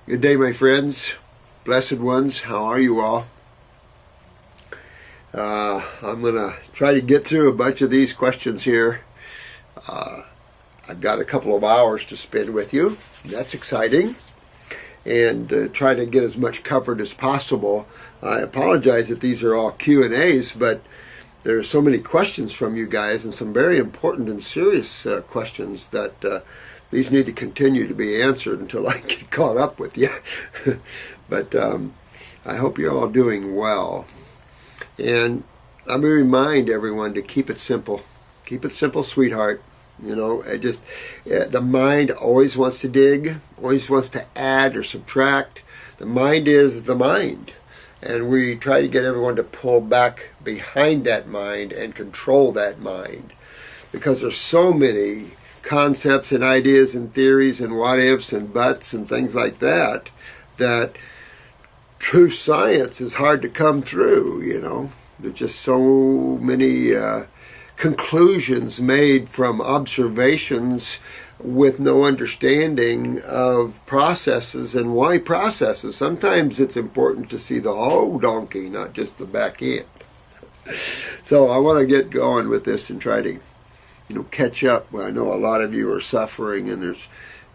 Good day, my friends, blessed ones. How are you all? I'm going to try to get through a bunch of these questions here. I've got a couple of hours to spend with you. That's exciting. And try to get as much covered as possible. I apologize if these are all Q&As, but there are so many questions from you guys and some very important and serious questions that these need to continue to be answered until I get caught up with you. But I hope you're all doing well. And I'm going to remind everyone to keep it simple. Keep it simple, sweetheart. You know, the mind always wants to dig, always wants to add or subtract. The mind is the mind. And we try to get everyone to pull back behind that mind and control that mind. Because there's so many concepts and ideas and theories and what ifs and buts and things like that, that true science is hard to come through, you know. There's just so many conclusions made from observations with no understanding of processes and why processes. Sometimes it's important to see the whole donkey, not just the back end. So I want to get going with this and try to catch up. I know a lot of you are suffering, and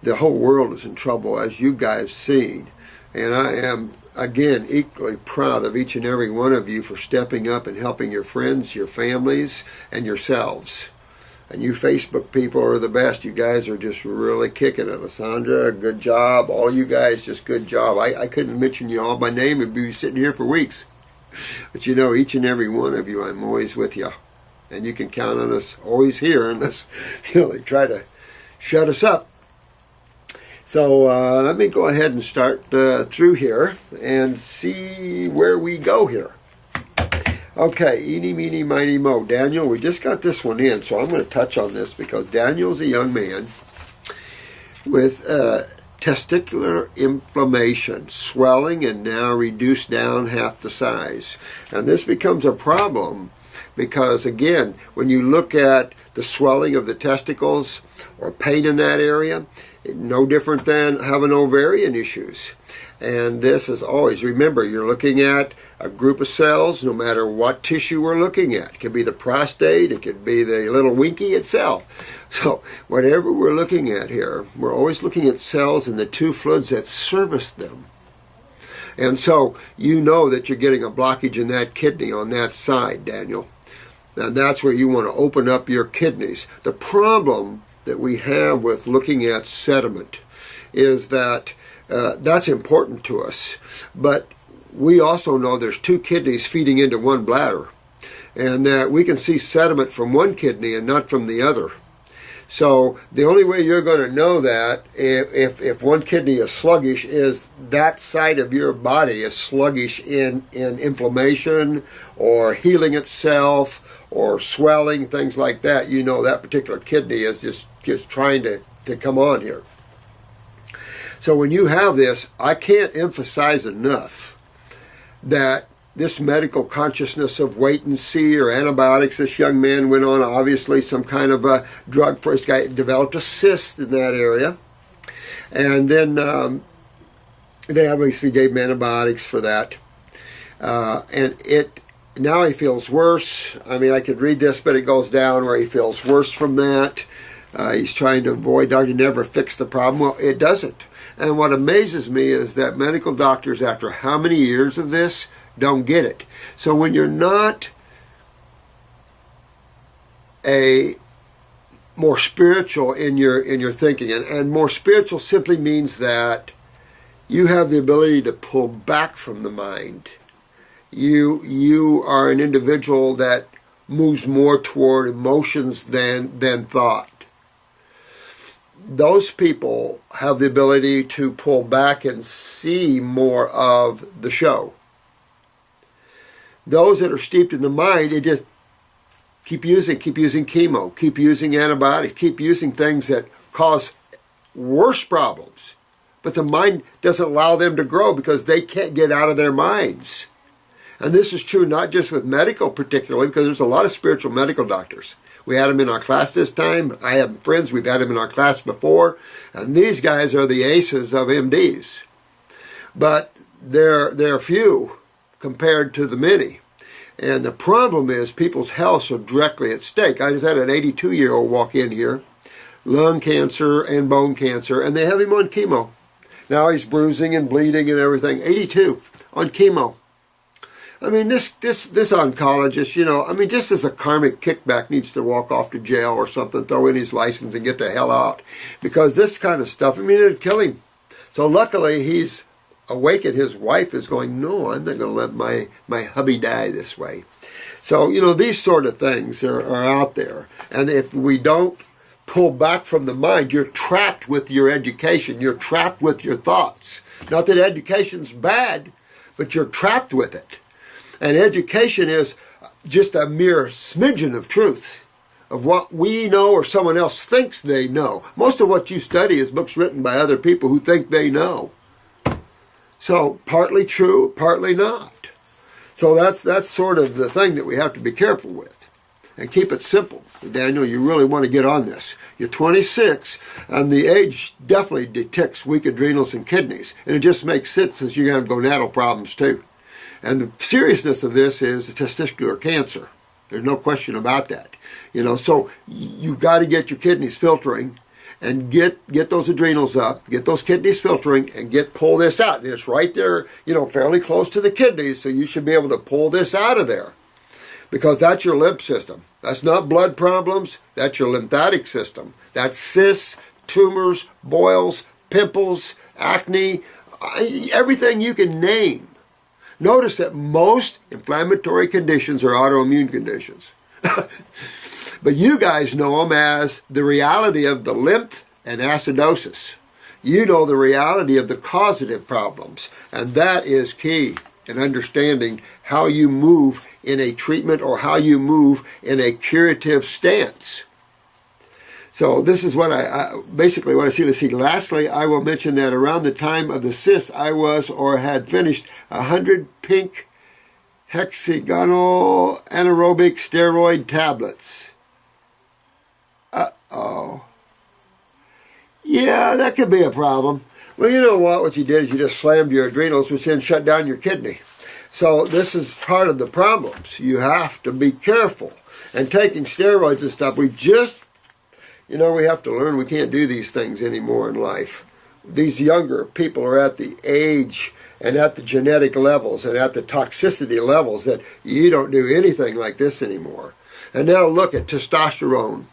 the whole world is in trouble, as you guys seen. And I am, again, equally proud of each and every one of you for stepping up and helping your friends, your families, and yourselves. And you Facebook people are the best. You guys are just really kicking it. Alessandra, good job. All you guys, just good job. I couldn't mention you all by name. We'd be sitting here for weeks. But you know, each and every one of you, I'm always with you. And you can count on us always here unless they try to shut us up. So let me go ahead and start through here and see where we go here. Okay, eeny, meeny, miny, mo. Daniel, we just got this one in, so I'm going to touch on this because Daniel's a young man with testicular inflammation, swelling, and now reduced down half the size. And this becomes a problem because, again, when you look at the swelling of the testicles or pain in that area, no different than having ovarian issues. And this is always, remember, you're looking at a group of cells, no matter what tissue we're looking at. It could be the prostate, it could be the little winky itself. So whatever we're looking at here, we're always looking at cells and the two fluids that service them. And so you know that you're getting a blockage in that kidney on that side, Daniel. And that's where you want to open up your kidneys. The problem that we have with looking at sediment is that that's important to us. But we also know there's two kidneys feeding into one bladder, and that we can see sediment from one kidney and not from the other. So the only way you're going to know that if one kidney is sluggish is that side of your body is sluggish in inflammation or healing itself or swelling, things like that. You know that particular kidney is just trying to come on here. So when you have this, I can't emphasize enough that this medical consciousness of wait and see or antibiotics, this young man went on obviously some kind of a drug for his guy, developed a cyst in that area. And then they obviously gave him antibiotics for that. Now he feels worse. I mean, I could read this, but it goes down where he feels worse from that. He's trying to avoid, doctor never fixed the problem. Well, it doesn't. And what amazes me is that medical doctors, after how many years of this, don't get it. So when you're not a more spiritual in your thinking, and more spiritual simply means that you have the ability to pull back from the mind. You are an individual that moves more toward emotions than thought. Those people have the ability to pull back and see more of the show. Those that are steeped in the mind, they just keep using chemo, keep using antibiotics, keep using things that cause worse problems. But the mind doesn't allow them to grow because they can't get out of their minds. And this is true not just with medical particularly, because there's a lot of spiritual medical doctors. We had them in our class this time. I have friends, we've had them in our class before. And these guys are the aces of MDs. but they're few compared to the many. And the problem is people's health are directly at stake. I just had an 82-year-old walk in here, lung cancer and bone cancer, and they have him on chemo. Now he's bruising and bleeding and everything. 82 on chemo. I mean, this oncologist, you know, I mean, just as a karmic kickback, needs to walk off to jail or something, throw in his license and get the hell out. Because this kind of stuff, I mean, it'd kill him. So luckily he's awake and his wife is going, no, I'm not going to let my hubby die this way. So, you know, these sort of things are out there. And if we don't pull back from the mind, you're trapped with your education. You're trapped with your thoughts. Not that education's bad, but you're trapped with it. And education is just a mere smidgen of truth, of what we know or someone else thinks they know. Most of what you study is books written by other people who think they know. So partly true, partly not. So that's sort of the thing that we have to be careful with. And keep it simple. Daniel, you really want to get on this. You're 26, and the age definitely detects weak adrenals and kidneys. And it just makes sense since you're going to have gonadal problems too. And the seriousness of this is testicular cancer. There's no question about that. You know, so you've got to get your kidneys filtering and get those adrenals up, get those kidneys filtering, and pull this out. And it's right there, you know, fairly close to the kidneys, so you should be able to pull this out of there. Because that's your lymph system. That's not blood problems, that's your lymphatic system. That's cysts, tumors, boils, pimples, acne, everything you can name. Notice that most inflammatory conditions are autoimmune conditions. But you guys know them as the reality of the lymph and acidosis. You know the reality of the causative problems. And that is key in understanding how you move in a treatment or how you move in a curative stance. So this is what I basically what I see. Let's see. Lastly, I will mention that around the time of the cyst, I was or had finished 100 pink hexagonal anaerobic steroid tablets. Uh-oh. Yeah, that could be a problem. Well, you know what? What you did is you just slammed your adrenals, which then shut down your kidney. So this is part of the problems. You have to be careful. And taking steroids and stuff, we just, you know, we have to learn we can't do these things anymore in life. These younger people are at the age and at the genetic levels and at the toxicity levels that you don't do anything like this anymore. And now look at testosterone.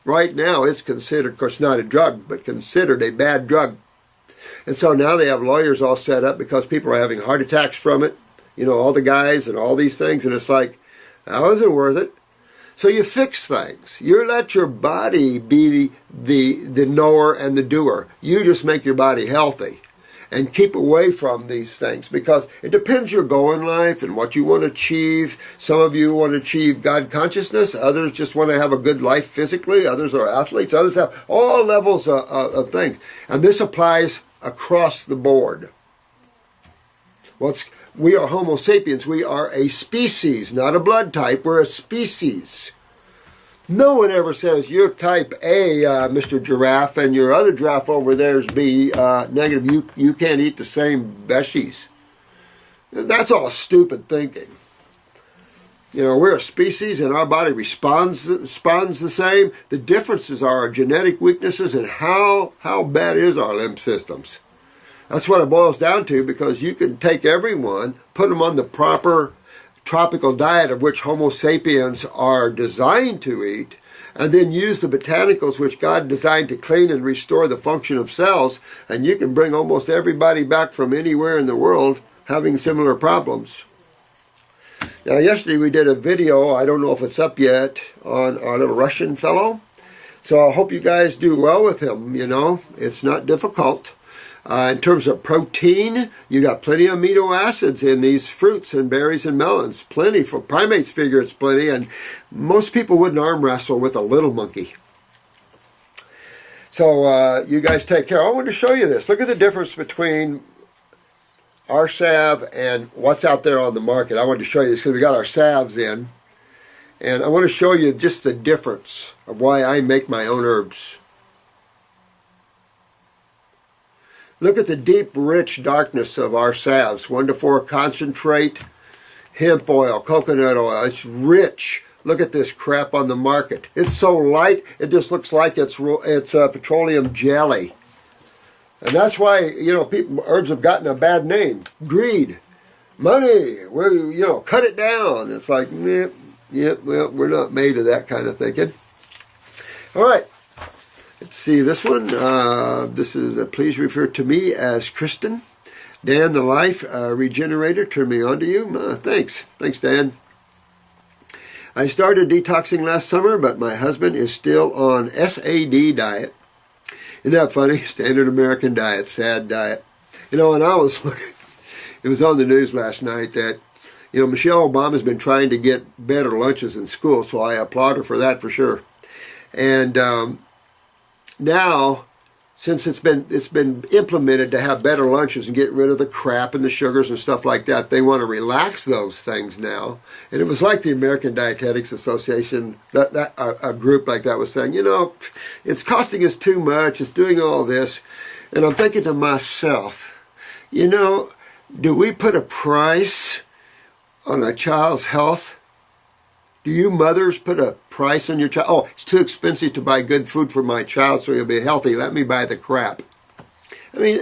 Right now it's considered, of course not a drug, but considered a bad drug. And so now they have lawyers all set up because people are having heart attacks from it. You know, all the guys and all these things. And it's like, that wasn't worth it. So you fix things. You let your body be the knower and the doer. You just make your body healthy. And keep away from these things. Because it depends your goal in life and what you want to achieve. Some of you want to achieve God consciousness. Others just want to have a good life physically. Others are athletes. Others have all levels of things. And this applies across the board. We are Homo sapiens. We are a species, not a blood type. We're a species. No one ever says you're type A, Mr. Giraffe, and your other giraffe over there is B negative. You can't eat the same veggies. That's all stupid thinking. You know, we're a species and our body responds the same. The differences are our genetic weaknesses and how bad is our lymph systems. That's what it boils down to, because you can take everyone, put them on the proper tropical diet of which Homo sapiens are designed to eat, and then use the botanicals which God designed to clean and restore the function of cells, and you can bring almost everybody back from anywhere in the world having similar problems. Now, yesterday we did a video, I don't know if it's up yet, on our little Russian fellow. So I hope you guys do well with him, you know. It's not difficult. In terms of protein, you got plenty of amino acids in these fruits and berries and melons. Plenty. For primates figure it's plenty, and most people wouldn't arm wrestle with a little monkey. So you guys take care. I wanted to show you this. Look at the difference between our salve and what's out there on the market. I wanted to show you this because we got our salves in. And I want to show you just the difference of why I make my own herbs. Look at the deep, rich darkness of our salves. 1-4 concentrate, hemp oil, coconut oil. It's rich. Look at this crap on the market. It's so light, it just looks like it's petroleum jelly. And that's why, herbs have gotten a bad name. Greed. Money. Cut it down. It's like, well, we're not made of that kind of thinking. All right. Let's see this one. This is, please refer to me as Kristen. Dan, the Life Regenerator, turn me on to you. Thanks. Thanks, Dan. I started detoxing last summer, but my husband is still on SAD diet. Isn't that funny? Standard American diet, sad diet. And I was looking, it was on the news last night that, Michelle Obama's been trying to get better lunches in school, so I applaud her for that for sure. And now, since it's been implemented to have better lunches and get rid of the crap and the sugars and stuff like that, they want to relax those things now. And it was like the American Dietetics Association, a group like that was saying, it's costing us too much, it's doing all this. And I'm thinking to myself, do we put a price on a child's health? Do you mothers put a price on your child? Oh, it's too expensive to buy good food for my child so he'll be healthy. Let me buy the crap. I mean,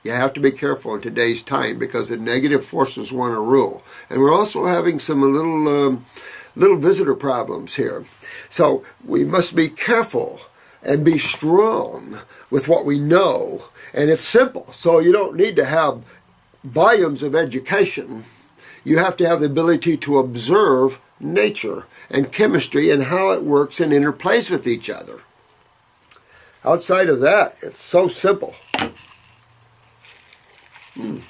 you have to be careful in today's time because the negative forces want to rule. And we're also having some little visitor problems here. So we must be careful and be strong with what we know. And it's simple. So you don't need to have volumes of education. You have to have the ability to observe nature and chemistry and how it works and interplays with each other. Outside of that, it's so simple. Pretty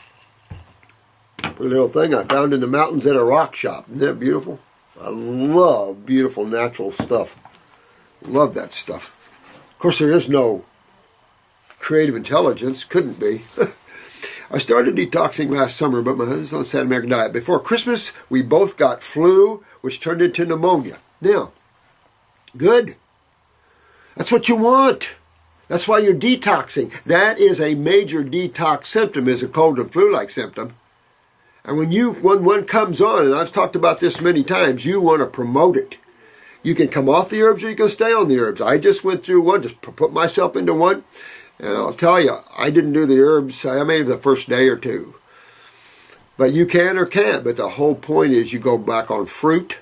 little thing I found in the mountains at a rock shop. Isn't that beautiful? I love beautiful natural stuff. Love that stuff. Of course, there is no creative intelligence. Couldn't be. I started detoxing last summer, but my husband's on Standard American diet. Before Christmas, we both got flu, which turned into pneumonia. Now, good. That's what you want. That's why you're detoxing. That is a major detox symptom, is a cold and flu-like symptom. And when one comes on, and I've talked about this many times, you want to promote it. You can come off the herbs or you can stay on the herbs. I just went through one, just put myself into one. And I'll tell you, I didn't do the herbs. I made it the first day or two. But you can or can't. But the whole point is you go back on fruit,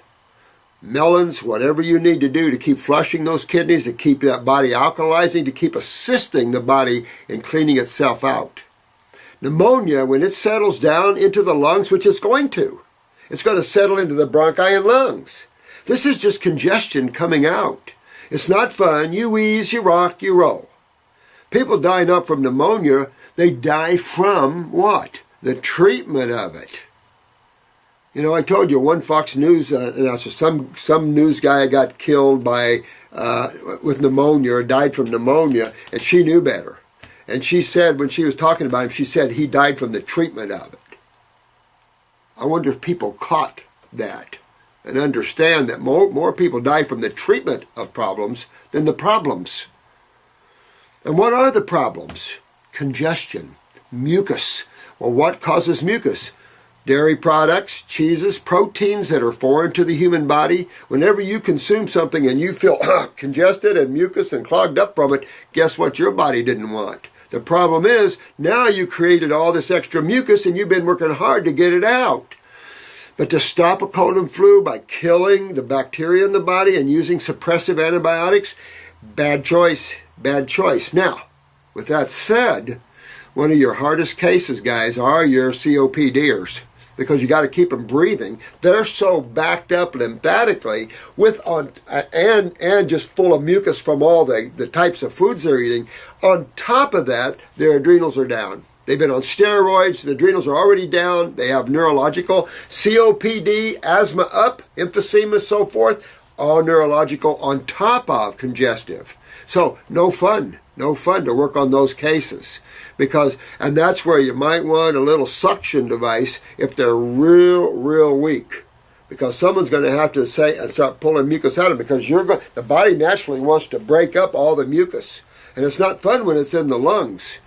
melons, whatever you need to do to keep flushing those kidneys, to keep that body alkalizing, to keep assisting the body in cleaning itself out. Pneumonia, when it settles down into the lungs, which it's going to settle into the bronchi and lungs. This is just congestion coming out. It's not fun. You wheeze, you rock, you roll. People die not from pneumonia, they die from what? The treatment of it. I told you one Fox News announcer, some news guy got killed with pneumonia or died from pneumonia, and she knew better. And she said, when she was talking about him, she said he died from the treatment of it. I wonder if people caught that and understand that more people die from the treatment of problems than the problems. And what are the problems? Congestion, mucus. Well, what causes mucus? Dairy products, cheeses, proteins that are foreign to the human body. Whenever you consume something and you feel congested and mucus and clogged up from it, guess what your body didn't want? The problem is, now you created all this extra mucus and you've been working hard to get it out. But to stop a cold and flu by killing the bacteria in the body and using suppressive antibiotics, bad choice. Bad choice. Now, with that said, one of your hardest cases, guys, are your COPDers because you got to keep them breathing. They're so backed up lymphatically and just full of mucus from all the types of foods they're eating. On top of that, their adrenals are down. They've been on steroids. The adrenals are already down. They have neurological COPD, asthma up, emphysema, so forth, all neurological on top of congestive. So no fun to work on those cases and that's where you might want a little suction device if they're real weak, because someone's going to have to start pulling mucus out of them because the body naturally wants to break up all the mucus, and it's not fun when it's in the lungs.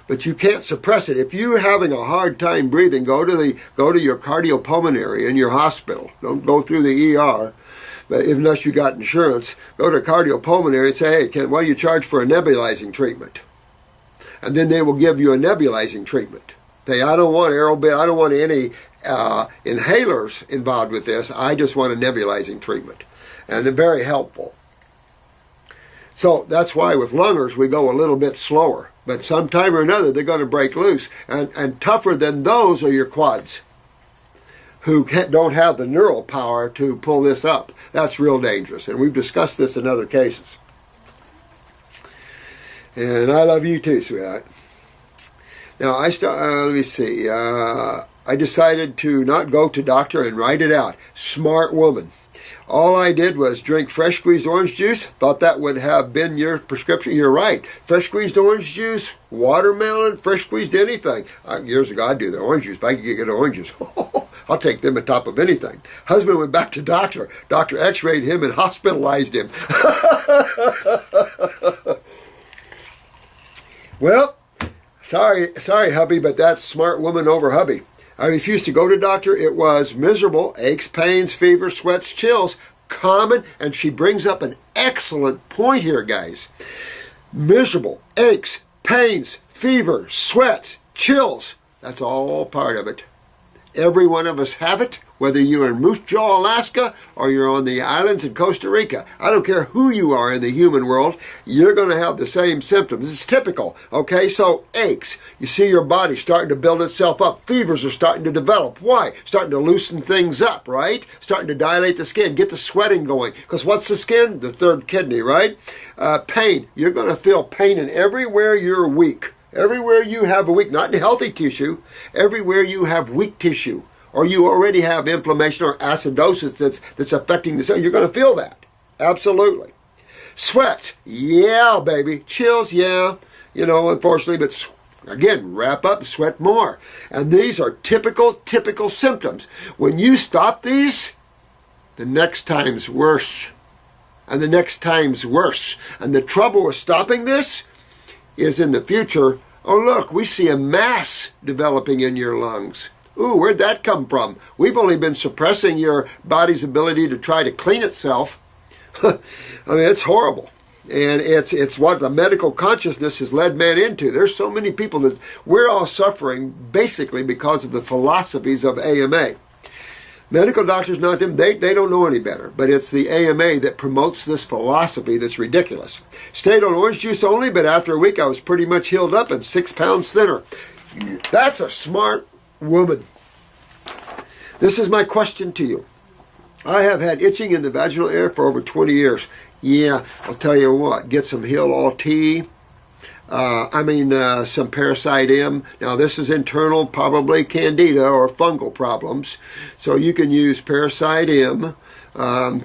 but you can't suppress it. If you're having a hard time breathing, go to your cardiopulmonary in your hospital. Don't go through the ER. But unless you got insurance, go to cardiopulmonary and say, hey, what do you charge for a nebulizing treatment? And then they will give you a nebulizing treatment. Say, I don't want I don't want any inhalers involved with this. I just want a nebulizing treatment. And they're very helpful. So that's why with lungers we go a little bit slower. But sometime or another they're going to break loose. And tougher than those are your quads, who don't have the neural power to pull this up. That's real dangerous. And we've discussed this in other cases. And I love you too, sweetheart. Now, let me see. I decided to not go to doctor and write it out. Smart woman. All I did was drink fresh squeezed orange juice. Thought that would have been your prescription. You're right. Fresh squeezed orange juice, watermelon, fresh squeezed anything. Years ago, I'd do the orange juice. If I could get oranges, I'll take them on top of anything. Husband went back to doctor. Doctor x-rayed him and hospitalized him. Well, sorry, hubby, but that's smart woman over hubby. I refused to go to doctor. It was miserable, aches, pains, fever, sweats, chills, common, and she brings up an excellent point here, guys. Miserable, aches, pains, fever, sweats, chills. That's all part of it. Every one of us have it, whether you're in Moose Jaw, Alaska, or you're on the islands in Costa Rica. I don't care who you are in the human world, you're going to have the same symptoms. It's typical, okay? So aches. You see your body starting to build itself up. Fevers are starting to develop. Why? Starting to loosen things up, right? Starting to dilate the skin, get the sweating going. Because what's the skin? The third kidney, right? Pain. You're going to feel pain in everywhere you're weak. Everywhere you have a weak, not in healthy tissue, everywhere you have weak tissue, or you already have inflammation or acidosis that's affecting the cell, you're going to feel that. Absolutely. Sweat. Yeah, baby. Chills, yeah. Unfortunately, but again, wrap up, sweat more. And these are typical symptoms. When you stop these, the next time's worse. And the next time's worse. And the trouble with stopping this is in the future, oh look, we see a mass developing in your lungs. Ooh, where'd that come from? We've only been suppressing your body's ability to try to clean itself. I mean, it's horrible. And it's what the medical consciousness has led man into. There's so many people that we're all suffering basically because of the philosophies of AMA. Medical doctors, not them, they don't know any better. But it's the AMA that promotes this philosophy that's ridiculous. Stayed on orange juice only, but after a week I was pretty much healed up and 6 pounds thinner. That's a smart woman. This is my question to you. I have had itching in the vaginal area for over 20 years. Yeah, I'll tell you what, get some Heal All Tea. Some Parasite M. Now this is internal, probably candida or fungal problems. So you can use Parasite M. I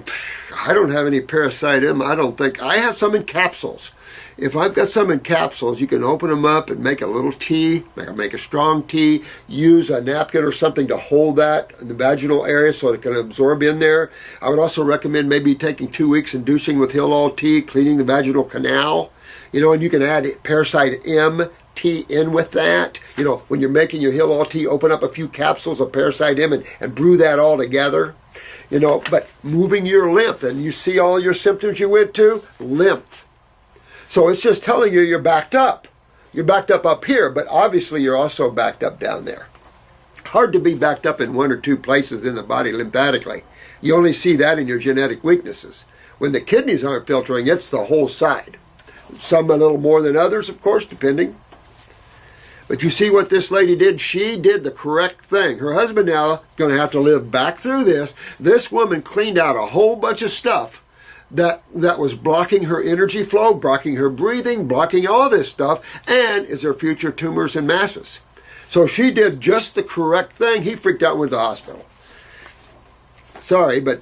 don't have any Parasite M, I don't think. I have some in capsules. If I've got some in capsules, you can open them up and make a little tea, make a strong tea, use a napkin or something to hold that in the vaginal area so it can absorb in there. I would also recommend maybe taking 2 weeks and douching with Heal All Tea, cleaning the vaginal canal. And you can add Parasite M tea in with that. When you're making your Heal All Tea, open up a few capsules of Parasite M and brew that all together. But moving your lymph, and you see all your symptoms you went to? Lymph. So it's just telling you you're backed up. You're backed up here, but obviously you're also backed up down there. Hard to be backed up in 1 or 2 places in the body lymphatically. You only see that in your genetic weaknesses. When the kidneys aren't filtering, it's the whole side. Some a little more than others, of course, depending. But you see what this lady did? She did the correct thing. Her husband now is going to have to live back through this. This woman cleaned out a whole bunch of stuff that was blocking her energy flow, blocking her breathing, blocking all this stuff, and is her future tumors and masses. So she did just the correct thing. He freaked out and went to the hospital. Sorry, but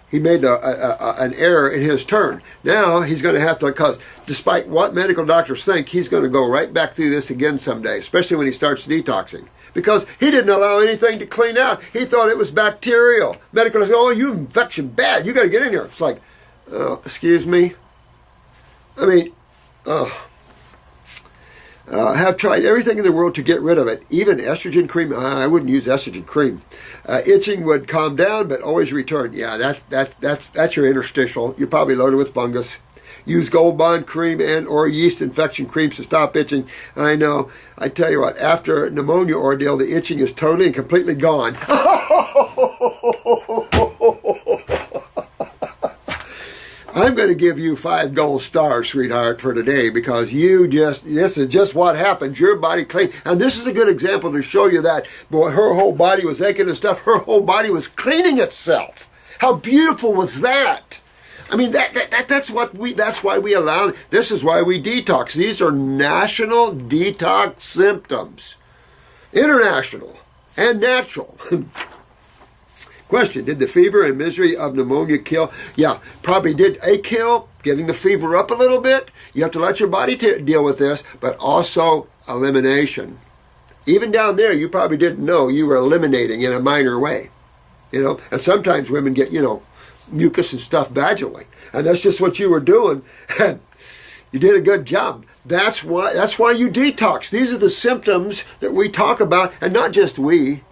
he made an error in his turn. Now he's going to have to, because despite what medical doctors think, he's going to go right back through this again someday, especially when he starts detoxing. Because he didn't allow anything to clean out. He thought it was bacterial. Medical doctors, oh, you infection bad. You got to get in here. It's like, excuse me? have tried everything in the world to get rid of it, even estrogen cream. I wouldn't use estrogen cream. Itching would calm down, but always return. Yeah, that's your interstitial. You're probably loaded with fungus. Use Gold Bond cream and or yeast infection creams to stop itching. I know. I tell you what, after a pneumonia ordeal, the itching is totally and completely gone. I'm going to give you 5 gold stars, sweetheart, for today, because this is just what happens. Your body clean. And this is a good example to show you that, boy, her whole body was aching and stuff. Her whole body was cleaning itself. How beautiful was that? I mean, that's why we allow, this is why we detox. These are national detox symptoms. International and natural. Question, did the fever and misery of pneumonia kill? Yeah, probably did a kill, getting the fever up a little bit. You have to let your body deal with this, but also elimination. Even down there, you probably didn't know you were eliminating in a minor way. You know, and sometimes women get, mucus and stuff vaginally. And that's just what you were doing. And you did a good job. That's why you detox. These are the symptoms that we talk about, and not just we.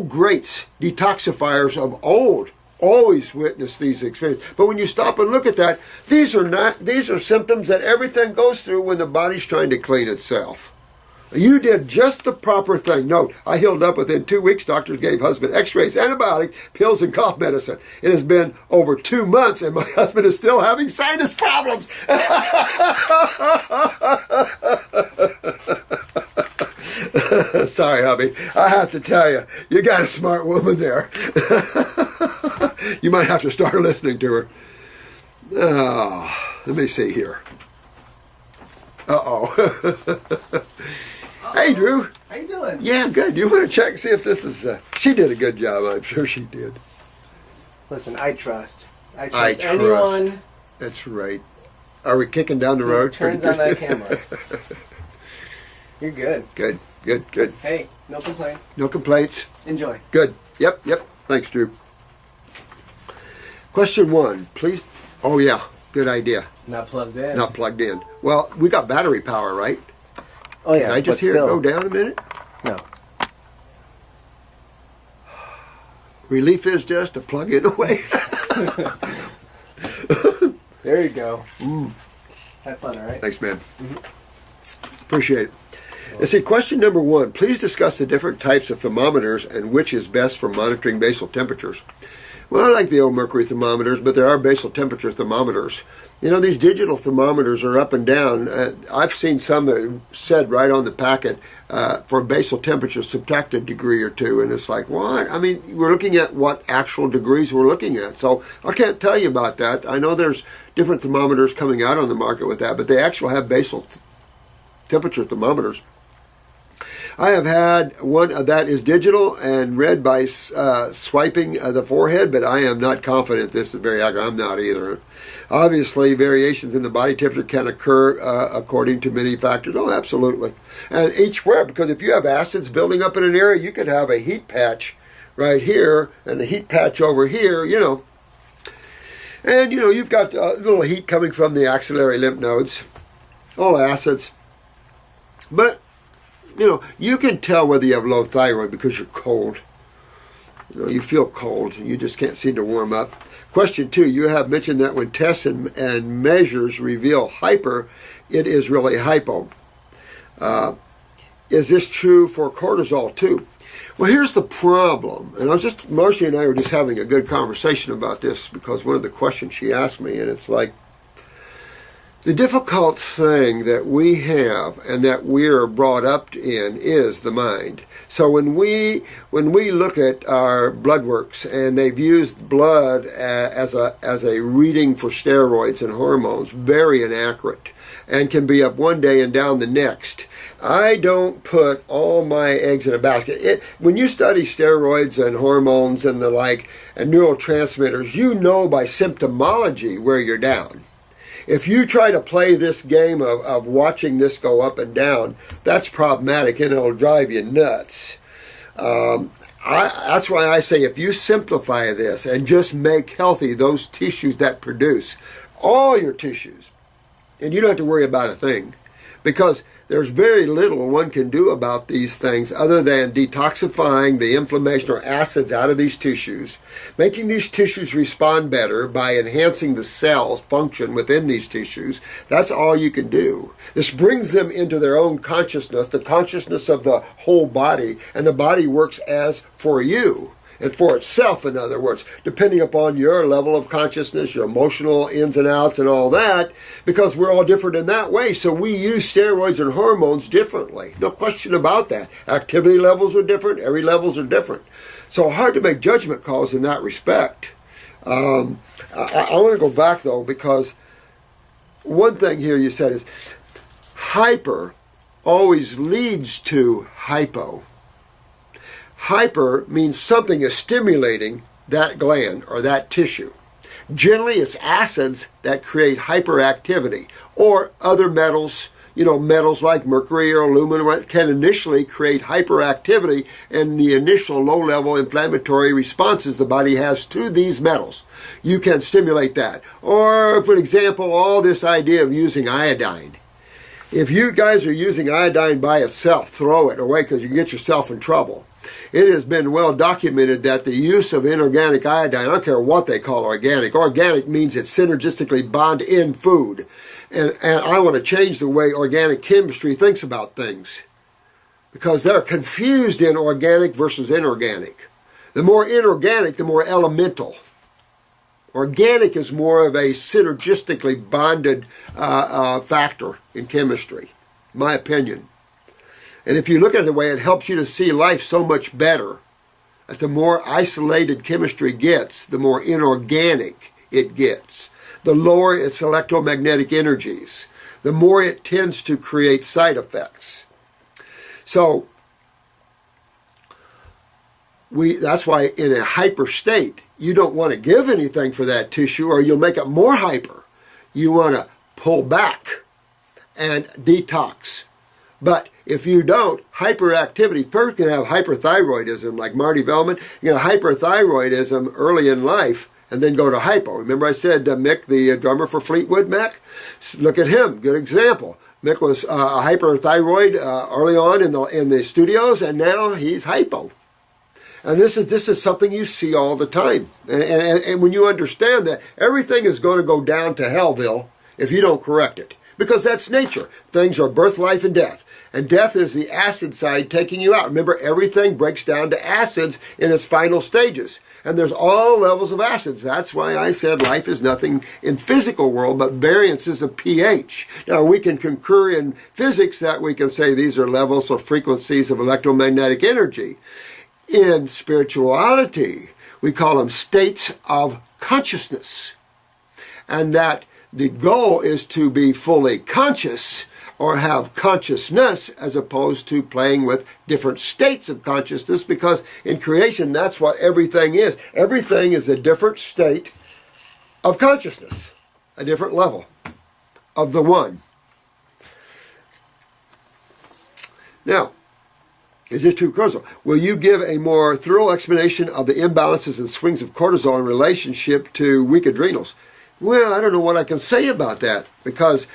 Greats detoxifiers of old always witness these experiences. But when you stop and look at that, these are symptoms that everything goes through when the body's trying to clean itself. You did just the proper thing. Note, I healed up within 2 weeks. Doctors gave husband x-rays, antibiotics, pills, and cough medicine. It has been over 2 months, and my husband is still having sinus problems. Sorry, hubby. I have to tell you, you got a smart woman there. You might have to start listening to her. Oh, let me see here. Uh-oh. Hey, Drew. How you doing? Yeah, good. You want to check, see if this is... she did a good job. I'm sure she did. Listen, I trust. I trust anyone. That's right. Are we kicking down the road? Turns on that camera. You're good. Good. Hey, no complaints. No complaints. Enjoy. Good. Yep. Thanks, Drew. Question 1, please. Oh, yeah. Good idea. Not plugged in. Not plugged in. Well, we got battery power, right? Oh, yeah. Did I just hear it go down a minute? No. Relief is just to plug it away. There you go. Have fun, all right? Thanks, man. Appreciate it. Let's see, question number 1. Please discuss the different types of thermometers and which is best for monitoring basal temperatures. Well, I like the old mercury thermometers, but there are basal temperature thermometers. These digital thermometers are up and down. I've seen some that said right on the packet, for basal temperature, subtract a degree or 2. And it's like, what? I mean, we're looking at what actual degrees we're looking at. So I can't tell you about that. I know there's different thermometers coming out on the market with that, but they actually have basal temperature thermometers. I have had one that is digital and read by swiping the forehead, but I am not confident this is very accurate. I'm not either. Obviously, variations in the body temperature can occur according to many factors. Oh, absolutely. And each where, because if you have acids building up in an area, you could have a heat patch right here and a heat patch over here, And, you've got a little heat coming from the axillary lymph nodes, all acids. But you can tell whether you have low thyroid because you're cold. You feel cold and you just can't seem to warm up. Question 2, you have mentioned that when tests and measures reveal hyper, it is really hypo. Is this true for cortisol too? Well, here's the problem. And Marcy and I were just having a good conversation about this because one of the questions she asked me, and it's like, the difficult thing that we have and that we're brought up in is the mind. So when we look at our blood works and they've used blood as a reading for steroids and hormones, very inaccurate and can be up one day and down the next. I don't put all my eggs in a basket. When you study steroids and hormones and the like and neurotransmitters, you know by symptomology where you're down. If you try to play this game of watching this go up and down, that's problematic and it'll drive you nuts. That's why I say if you simplify this and just make healthy those tissues that produce, all your tissues, and you don't have to worry about a thing. because there's very little one can do about these things other than detoxifying the inflammation or acids out of these tissues, making these tissues respond better by enhancing the cell function within these tissues. That's all you can do. This brings them into their own consciousness, the consciousness of the whole body, and the body works as for you. And for itself, in other words, depending upon your level of consciousness, your emotional ins and outs and all that, because we're all different in that way. So we use steroids and hormones differently. No question about that. Activity levels are different. Every levels are different. So hard to make judgment calls in that respect. I want to go back, though, because one thing here you said is hyper always leads to hypo. Hyper means something is stimulating that gland or that tissue. Generally, it's acids that create hyperactivity, or other metals, metals like mercury or aluminum can initially create hyperactivity and the initial low-level inflammatory responses the body has to these metals. You can stimulate that. Or, for example, all this idea of using iodine. If you guys are using iodine by itself, throw it away because you can get yourself in trouble. It has been well documented that the use of inorganic iodine, I don't care what they call organic. Organic means it's synergistically bonded in food. And I want to change the way organic chemistry thinks about things, because they're confused in organic versus inorganic. The more inorganic, the more elemental. Organic is more of a synergistically bonded factor in chemistry, in my opinion. And if you look at it the way, it helps you to see life so much better. As the more isolated chemistry gets, the more inorganic it gets. The lower its electromagnetic energies, the more it tends to create side effects. So that's why in a hyper state, you don't want to give anything for that tissue or you'll make it more hyper. You want to pull back and detox. But if you don't, hyperactivity, person can have hyperthyroidism like Marty Bellman. You get hyperthyroidism early in life and then go to hypo. Remember I said Mick, the drummer for Fleetwood Mac? Look at him, good example. Mick was hyperthyroid early on in the studios, and now he's hypo. And this is something you see all the time. And when you understand that everything is going to go down to Hellville if you don't correct it. Because that's nature. Things are birth, life, and death. And death is the acid side taking you out. Remember, everything breaks down to acids in its final stages. And there's all levels of acids. That's why I said life is nothing in physical world but variances of pH. Now, we can concur in physics that we can say these are levels or frequencies of electromagnetic energy. In spirituality, we call them states of consciousness. And that the goal is to be fully conscious or have consciousness as opposed to playing with different states of consciousness, because in creation, that's what everything is. Everything is a different state of consciousness, a different level of the one. Now, is this true cortisol? Will you give a more thorough explanation of the imbalances and swings of cortisol in relationship to weak adrenals? Well, I don't know what I can say about that, because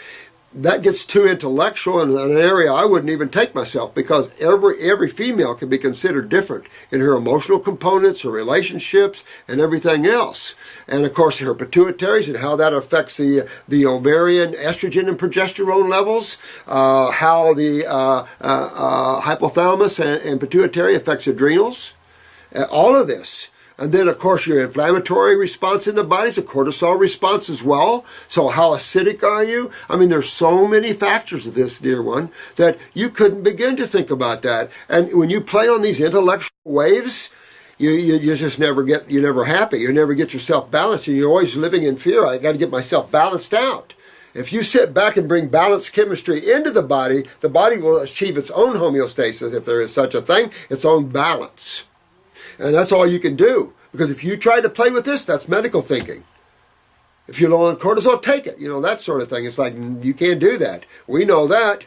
that gets too intellectual in an area I wouldn't even take myself, because every female can be considered different in her emotional components, her relationships, and everything else. And of course, her pituitaries and how that affects the ovarian estrogen and progesterone levels, how the hypothalamus and pituitary affects adrenals, all of this. And then, of course, your inflammatory response in the body is a cortisol response as well. So how acidic are you? I mean, there's so many factors of this, dear one, that you couldn't begin to think about that. And when you play on these intellectual waves, you just never you're never happy. You never get yourself balanced. And you're always living in fear. I got to get myself balanced out. If you sit back and bring balanced chemistry into the body will achieve its own homeostasis, if there is such a thing, its own balance. And that's all you can do. Because if you try to play with this, that's medical thinking. If you're low on cortisol, take it. That sort of thing. It's like, you can't do that. We know that.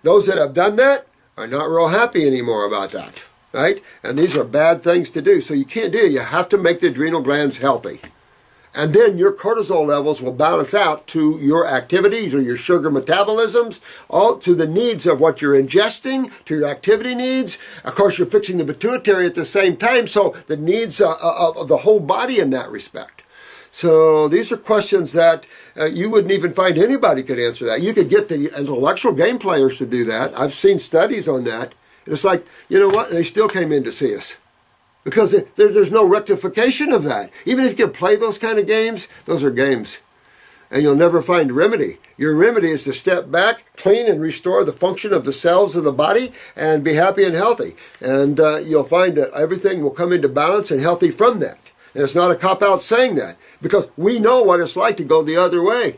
Those that have done that are not real happy anymore about that. Right? And these are bad things to do. So you can't do it. You have to make the adrenal glands healthy. And then your cortisol levels will balance out to your activity, to your sugar metabolisms, all to the needs of what you're ingesting, to your activity needs. Of course, you're fixing the pituitary at the same time, so the needs of the whole body in that respect. So these are questions that you wouldn't even find anybody could answer that. You could get the intellectual game players to do that. I've seen studies on that. And it's like, you know what? They still came in to see us. Because there's no rectification of that. Even if you can play those kind of games, those are games. And you'll never find remedy. Your remedy is to step back, clean and restore the function of the cells of the body, and be happy and healthy. And you'll find that everything will come into balance and healthy from that. And it's not a cop-out saying that, because we know what it's like to go the other way.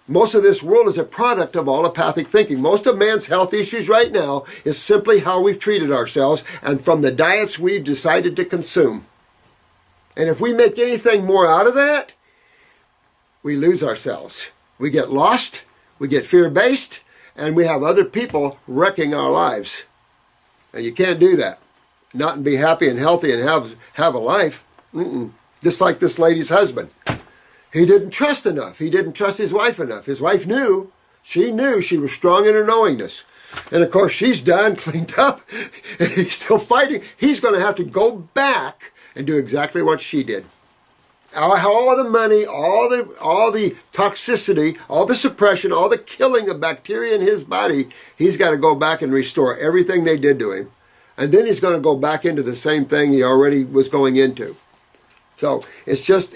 Most of this world is a product of allopathic thinking. Most of man's health issues right now is simply how we've treated ourselves and from the diets we've decided to consume. And if we make anything more out of that, we lose ourselves. We get lost, we get fear-based, and we have other people wrecking our lives. And you can't do that. Not and be happy and healthy and have a life. Just like this lady's husband. He didn't trust enough. He didn't trust his wife enough. His wife knew. She knew. She was strong in her knowingness. And of course, she's done, cleaned up, and he's still fighting. He's going to have to go back and do exactly what she did. All the money, all the toxicity, all the suppression, all the killing of bacteria in his body, he's got to go back and restore everything they did to him. And then he's going to go back into the same thing he already was going into. So it's just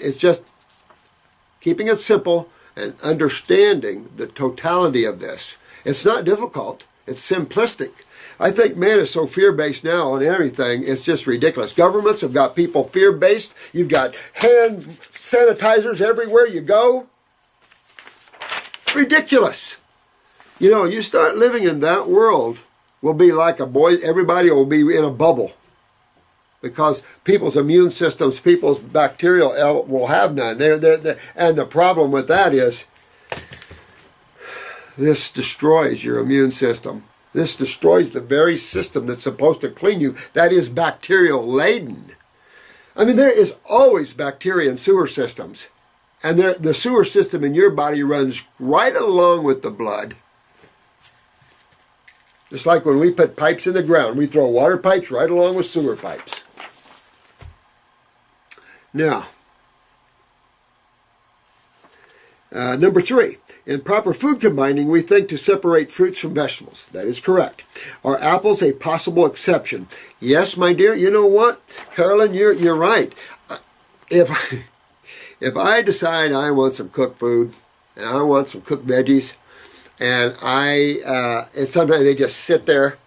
keeping it simple and understanding the totality of this. It's not difficult. It's simplistic. I think man is so fear-based now on everything, it's just ridiculous. Governments have got people fear-based. You've got hand sanitizers everywhere you go. Ridiculous. You know, you start living in that world, will be like a boy, everybody will be in a bubble. Because people's immune systems, people's bacterial will have none. And the problem with that is this destroys your immune system. This destroys the very system that's supposed to clean you. That is bacterial laden. I mean, there is always bacteria in sewer systems. And the sewer system in your body runs right along with the blood. Just like when we put pipes in the ground, we throw water pipes right along with sewer pipes. Now, number 3, in proper food combining, we think to separate fruits from vegetables. That is correct. Are apples a possible exception? Yes, my dear. You know what, Carolyn, you're right. If I decide I want some cooked food and I want some cooked veggies, and and sometimes they just sit there,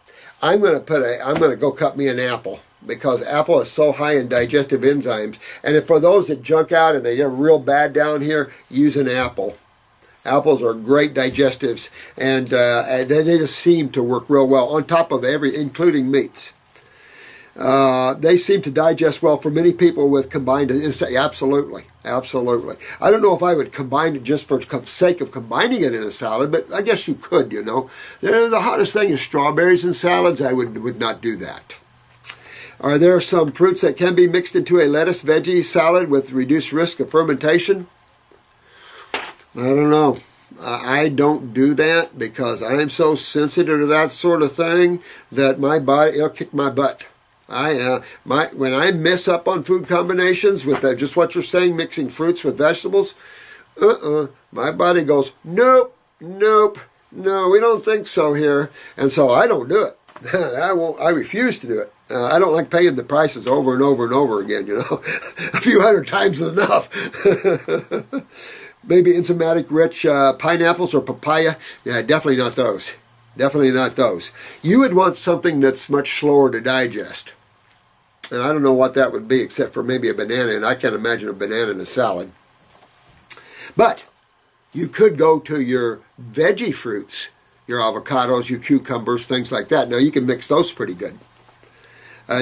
I'm going to go cut me an apple. Because apple is so high in digestive enzymes. And for those that junk out and they get real bad down here, use an apple. Apples are great digestives, and they just seem to work real well on top of including meats. They seem to digest well for many people with combined. Absolutely, absolutely. I don't know if I would combine it just for the sake of combining it in a salad, but I guess you could. You know, the hottest thing is strawberries in salads. I would not do that. Are there some fruits that can be mixed into a lettuce veggie salad with reduced risk of fermentation? I don't know. I don't do that because I am so sensitive to that sort of thing that my body, it'll kick my butt. When I mess up on food combinations with just what you're saying, mixing fruits with vegetables, my body goes, nope, no, we don't think so here. And so I don't do it. I refuse to do it. I don't like paying the prices over and over and over again, you know. A few hundred times is enough. Maybe enzymatic rich pineapples or papaya. Yeah, definitely not those. Definitely not those. You would want something that's much slower to digest. And I don't know what that would be except for maybe a banana, and I can't imagine a banana in a salad. But you could go to your veggie fruits, your avocados, your cucumbers, things like that. Now you can mix those pretty good.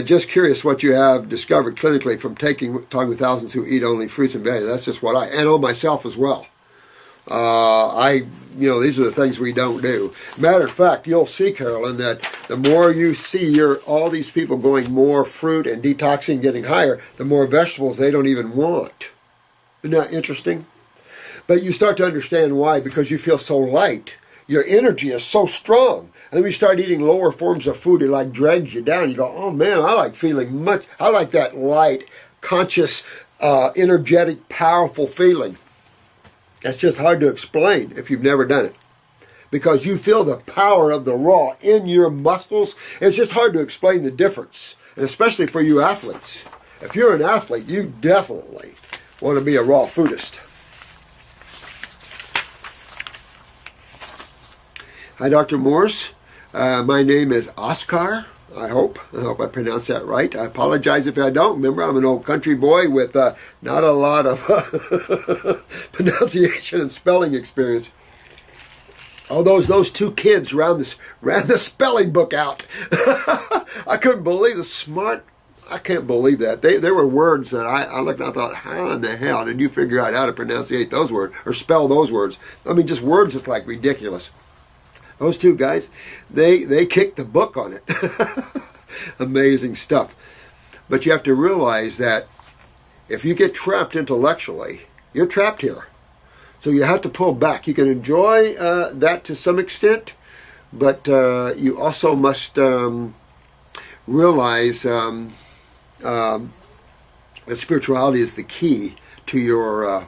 Just curious what you have discovered clinically from talking with thousands who eat only fruits and veggies. That's just what and on myself as well. These are the things we don't do. Matter of fact, you'll see, Carolyn, that the more you see all these people going more fruit and detoxing, getting higher, the more vegetables they don't even want. Isn't that interesting? But you start to understand why, because you feel so light. Your energy is so strong. And then when you start eating lower forms of food, it like drags you down. You go, oh man, I like I like that light, conscious, energetic, powerful feeling. That's just hard to explain if you've never done it. Because you feel the power of the raw in your muscles. It's just hard to explain the difference. And especially for you athletes. If you're an athlete, you definitely want to be a raw foodist. Hi, Dr. Morse. My name is Oscar. I hope I pronounced that right. I apologize if I don't. Remember, I'm an old country boy with not a lot of pronunciation and spelling experience. Oh, those two kids ran the spelling book out. I couldn't believe the smart. I can't believe that. There were words that I looked and I thought, how in the hell did you figure out how to pronunciate those words or spell those words? I mean, just words that's like ridiculous. Those two guys, they kicked the book on it. Amazing stuff. But you have to realize that if you get trapped intellectually, you're trapped here. So you have to pull back. You can enjoy that to some extent, but you also must realize that spirituality is the key to your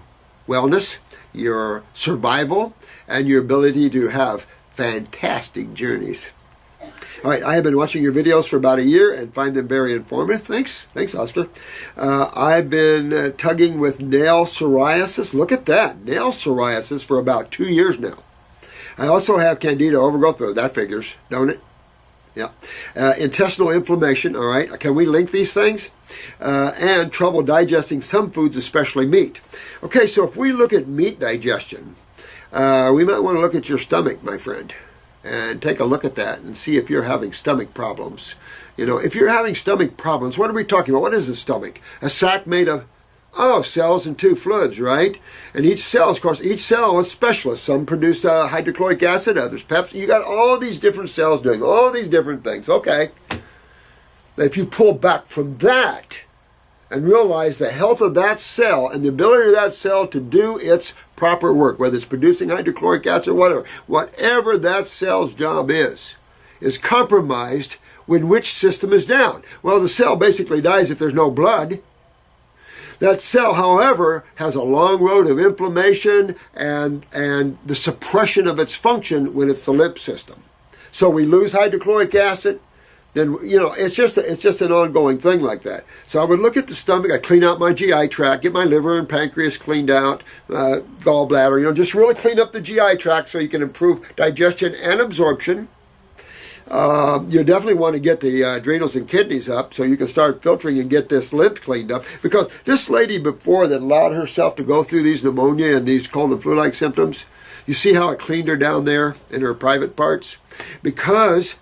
wellness, your survival, and your ability to have fantastic journeys. All right, I have been watching your videos for about a year and find them very informative. Thanks, Oscar. I've been tugging with nail psoriasis. Look at that, nail psoriasis for about 2 years now. I also have candida overgrowth. Oh, that figures, don't it? Yeah. Intestinal inflammation. All right, can we link these things? And trouble digesting some foods, especially meat. Okay, so if we look at meat digestion, we might want to look at your stomach, my friend, and take a look at that and see if you're having stomach problems. You know, if you're having stomach problems, what are we talking about? What is the stomach? A sac made of, cells and two fluids, right? And each cell, of course, each cell is specialist. Some produce hydrochloric acid, others Pepsi. You got all these different cells doing all these different things. Okay. If you pull back from that and realize the health of that cell and the ability of that cell to do its proper work, whether it's producing hydrochloric acid or whatever that cell's job is compromised when which system is down. Well, the cell basically dies if there's no blood. That cell, however, has a long road of inflammation and the suppression of its function when it's the lymph system. So we lose hydrochloric acid, then, it's just an ongoing thing like that. So I would look at the stomach, I clean out my GI tract, get my liver and pancreas cleaned out, gallbladder, just really clean up the GI tract so you can improve digestion and absorption. You definitely want to get the adrenals and kidneys up so you can start filtering and get this lymph cleaned up. Because this lady before that allowed herself to go through these pneumonia and these cold and flu-like symptoms, you see how it cleaned her down there in her private parts? Because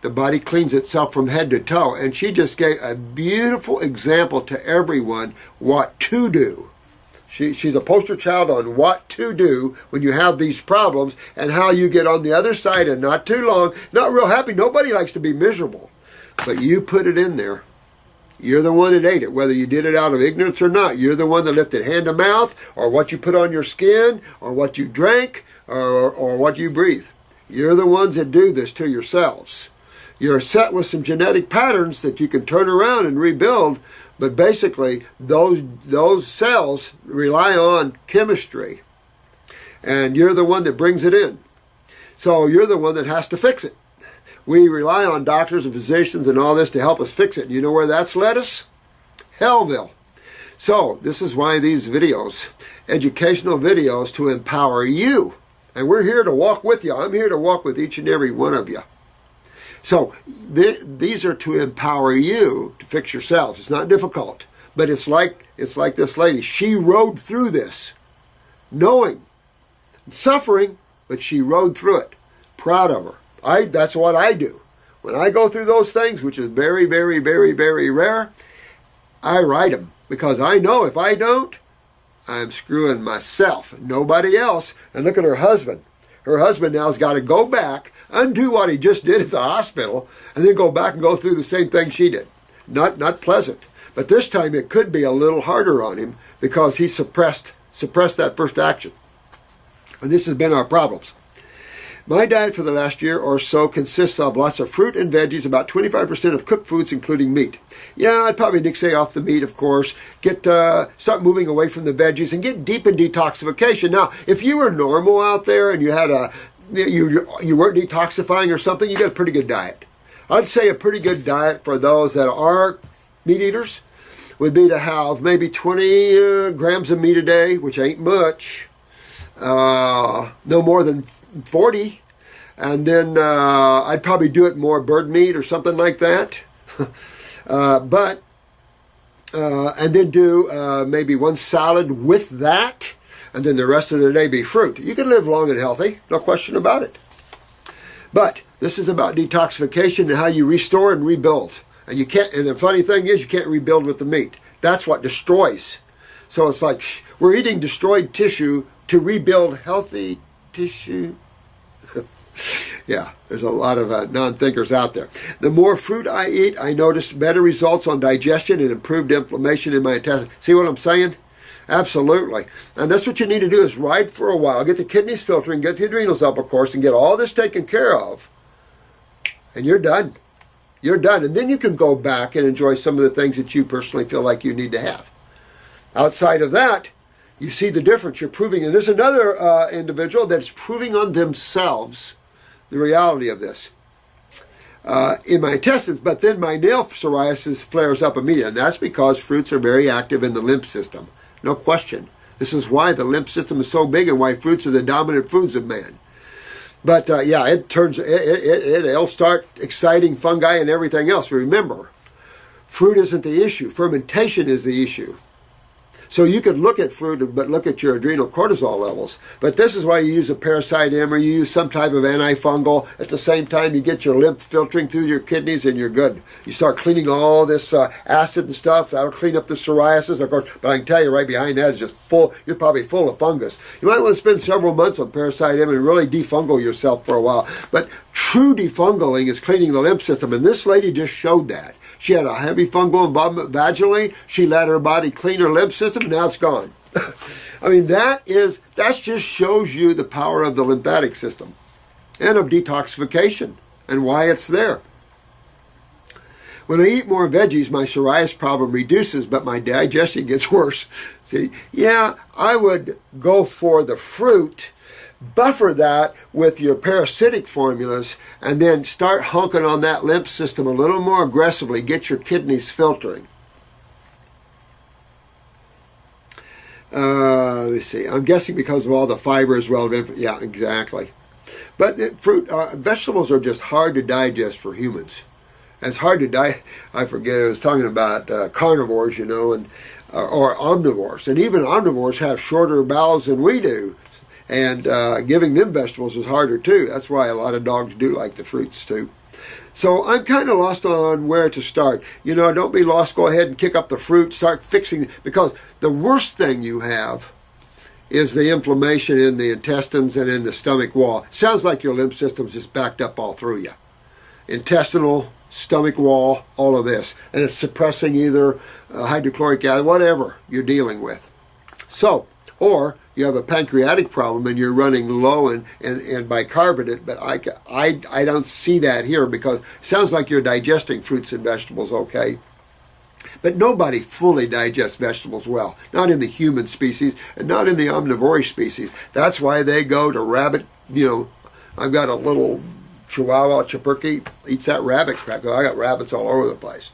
the body cleans itself from head to toe. And she just gave a beautiful example to everyone what to do. She's a poster child on what to do when you have these problems and how you get on the other side and not too long, not real happy. Nobody likes to be miserable. But you put it in there. You're the one that ate it, whether you did it out of ignorance or not. You're the one that lifted hand to mouth, or what you put on your skin, or what you drank, or what you breathe. You're the ones that do this to yourselves. You're set with some genetic patterns that you can turn around and rebuild, but basically those cells rely on chemistry, and you're the one that brings it in. So you're the one that has to fix it. We rely on doctors and physicians and all this to help us fix it. You know where that's led us? Hellville. So this is why these videos, educational videos, to empower you. And we're here to walk with you. I'm here to walk with each and every one of you. So these are to empower you to fix yourselves. It's not difficult, but it's like this lady. She rode through this, knowing, suffering, but she rode through it. Proud of her. That's what I do. When I go through those things, which is very, very, very, very rare, I write them because I know if I don't, I'm screwing myself, nobody else. And look at her husband. Her husband now has got to go back, undo what he just did at the hospital, and then go back and go through the same thing she did. Not pleasant. But this time it could be a little harder on him because he suppressed that first action. And this has been our problems. My diet for the last year or so consists of lots of fruit and veggies, about 25% of cooked foods, including meat. Yeah, I'd probably say off the meat, of course. Start moving away from the veggies and get deep in detoxification. Now, if you were normal out there and you had you weren't detoxifying or something, you got a pretty good diet. I'd say a pretty good diet for those that are meat eaters would be to have maybe 20 grams of meat a day, which ain't much. No more than 40, and then I'd probably do it more bird meat or something like that. And then do maybe one salad with that, and then the rest of the day be fruit. You can live long and healthy, no question about it. But this is about detoxification and how you restore and rebuild. And you can't. And the funny thing is, you can't rebuild with the meat. That's what destroys. So it's like we're eating destroyed tissue to rebuild healthy tissue. Yeah, there's a lot of non-thinkers out there. The more fruit I eat, I notice better results on digestion and improved inflammation in my intestines. See what I'm saying? Absolutely. And that's what you need to do is ride for a while, get the kidneys filtering, get the adrenals up, of course, and get all this taken care of. And you're done. You're done. And then you can go back and enjoy some of the things that you personally feel like you need to have. Outside of that, you see the difference. You're proving, and there's another individual that's proving on themselves the reality of this in my intestines. But then my nail psoriasis flares up immediately, and that's because fruits are very active in the lymph system. No question. This is why the lymph system is so big and why fruits are the dominant foods of man. But yeah, it'll start exciting fungi and everything else. Remember, fruit isn't the issue. Fermentation is the issue. So you could look at fruit, but look at your adrenal cortisol levels. But this is why you use a parasite M or you use some type of antifungal. At the same time, you get your lymph filtering through your kidneys and you're good. You start cleaning all this acid and stuff. That'll clean up the psoriasis, of course. But I can tell you right behind that is just full. You're probably full of fungus. You might want to spend several months on parasite M and really defungal yourself for a while. But true defungaling is cleaning the lymph system. And this lady just showed that. She had a heavy fungal involvement vaginally. She let her body clean her lymph system, and now it's gone. I mean, that just shows you the power of the lymphatic system and of detoxification and why it's there. When I eat more veggies, my psoriasis problem reduces, but my digestion gets worse. See, yeah, I would go for the fruit, buffer that with your parasitic formulas, and then start honking on that lymph system a little more aggressively. Get your kidneys filtering. Let's see. I'm guessing because of all the fiber as well. Yeah, exactly. But vegetables are just hard to digest for humans. It's hard to digest. I forget. I was talking about carnivores, and or omnivores, and even omnivores have shorter bowels than we do. And giving them vegetables is harder too. That's why a lot of dogs do like the fruits too. So I'm kind of lost on where to start. Don't be lost. Go ahead and kick up the fruit. Start fixing, because the worst thing you have is the inflammation in the intestines and in the stomach wall. Sounds like your lymph system's just backed up all through you. Intestinal, stomach wall, all of this. And it's suppressing either hydrochloric acid, whatever you're dealing with. So, or you have a pancreatic problem and you're running low and bicarbonate, but I don't see that here, because it sounds like you're digesting fruits and vegetables okay. But nobody fully digests vegetables well. Not in the human species and not in the omnivorous species. That's why they go to rabbit. I've got a little Chihuahua Chipurkey, eats that rabbit crap. I got rabbits all over the place.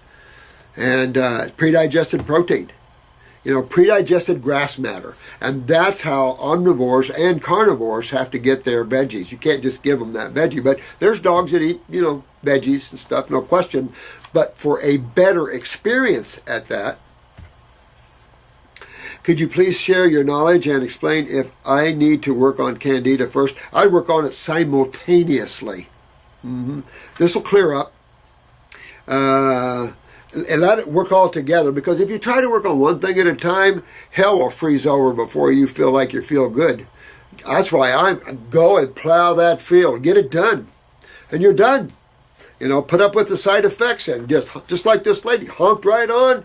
And pre-digested protein. Pre-digested grass matter. And that's how omnivores and carnivores have to get their veggies. You can't just give them that veggie. But there's dogs that eat, veggies and stuff, no question. But for a better experience at that, could you please share your knowledge and explain if I need to work on Candida first? I'd work on it simultaneously. This will clear up. And let it work all together, because if you try to work on one thing at a time, hell will freeze over before you feel like you feel good. That's why I go and plow that field, get it done, and you're done. Put up with the side effects and just like this lady, honked right on.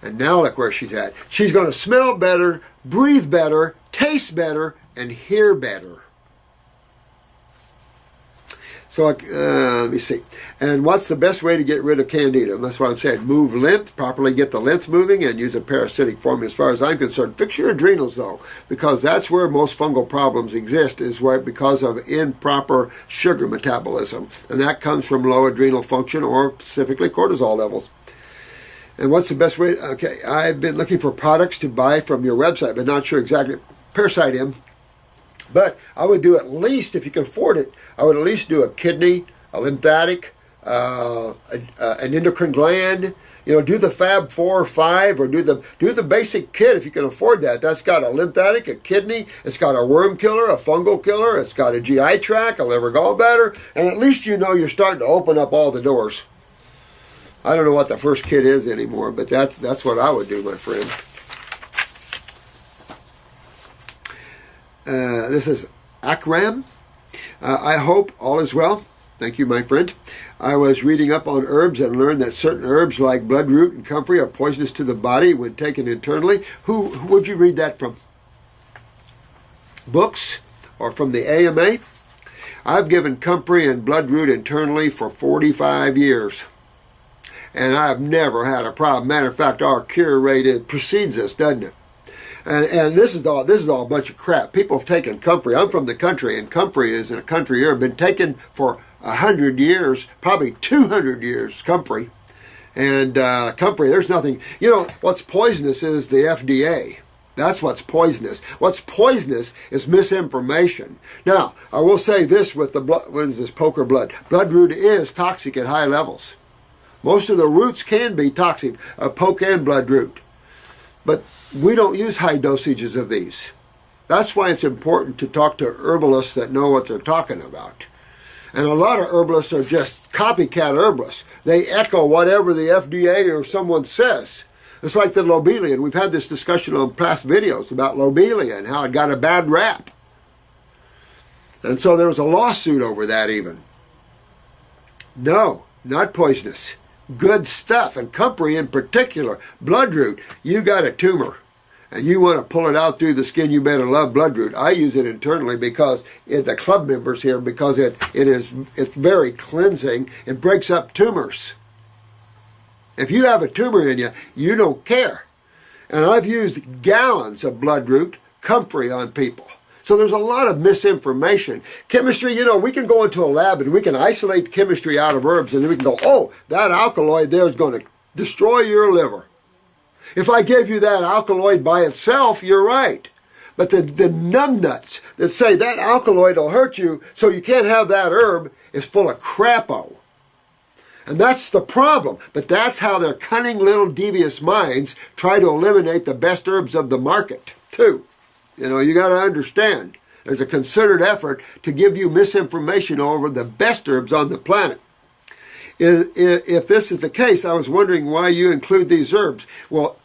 And now look where she's at. She's going to smell better, breathe better, taste better, and hear better. So let me see. And what's the best way to get rid of candida? That's what I'm saying. Move lymph, properly get the lymph moving, and use a parasitic formula. As far as I'm concerned, fix your adrenals though, because that's where most fungal problems exist. Is where because of improper sugar metabolism, and that comes from low adrenal function or specifically cortisol levels. And what's the best way? Okay, I've been looking for products to buy from your website, but not sure exactly. Parasite M. But I would do at least, if you can afford it, I would at least do a kidney, a lymphatic, an endocrine gland. You know, do the Fab 4 or 5, or do the basic kit if you can afford that. That's got a lymphatic, a kidney, it's got a worm killer, a fungal killer, it's got a GI tract, a liver gallbladder, and at least you know you're starting to open up all the doors. I don't know what the first kit is anymore, but that's what I would do, my friend. This is Akram. I hope all is well. Thank you, my friend. I was reading up on herbs and learned that certain herbs like bloodroot and comfrey are poisonous to the body when taken internally. Who would you read that from? Books or from the AMA? I've given comfrey and bloodroot internally for 45 years. And I've never had a problem. Matter of fact, our cure rate precedes us, doesn't it? And this is all a bunch of crap. People have taken comfrey. I'm from the country, and comfrey is in a country here. Been taken for 100 years, probably 200 years. Comfrey, and comfrey. There's nothing. You know what's poisonous is the FDA. That's what's poisonous. What's poisonous is misinformation. Now, I will say this with the blood. What is this? Poker blood. Bloodroot is toxic at high levels. Most of the roots can be toxic. Poke and bloodroot. But we don't use high dosages of these. That's why it's important to talk to herbalists that know what they're talking about. And a lot of herbalists are just copycat herbalists. They echo whatever the FDA or someone says. It's like the lobelia. We've had this discussion on past videos about lobelia and how it got a bad rap. And so there was a lawsuit over that even. No, not poisonous. Good stuff, and comfrey in particular. Bloodroot, you got a tumor and you want to pull it out through the skin, you better love bloodroot. I use it internally because the club members here, because it's very cleansing. It breaks up tumors. If you have a tumor in you, you don't care. And I've used gallons of bloodroot comfrey on people. So there's a lot of misinformation. Chemistry, you know, we can go into a lab and we can isolate chemistry out of herbs, and then we can go, oh, that alkaloid there is going to destroy your liver. If I gave you that alkaloid by itself, you're right. But the numbnuts that say that alkaloid will hurt you, so you can't have that herb, is full of crapo. And that's the problem. But that's how their cunning little devious minds try to eliminate the best herbs of the market, too. You know, you got to understand, there's a concerted effort to give you misinformation over the best herbs on the planet. If this is the case, I was wondering why you include these herbs. Well,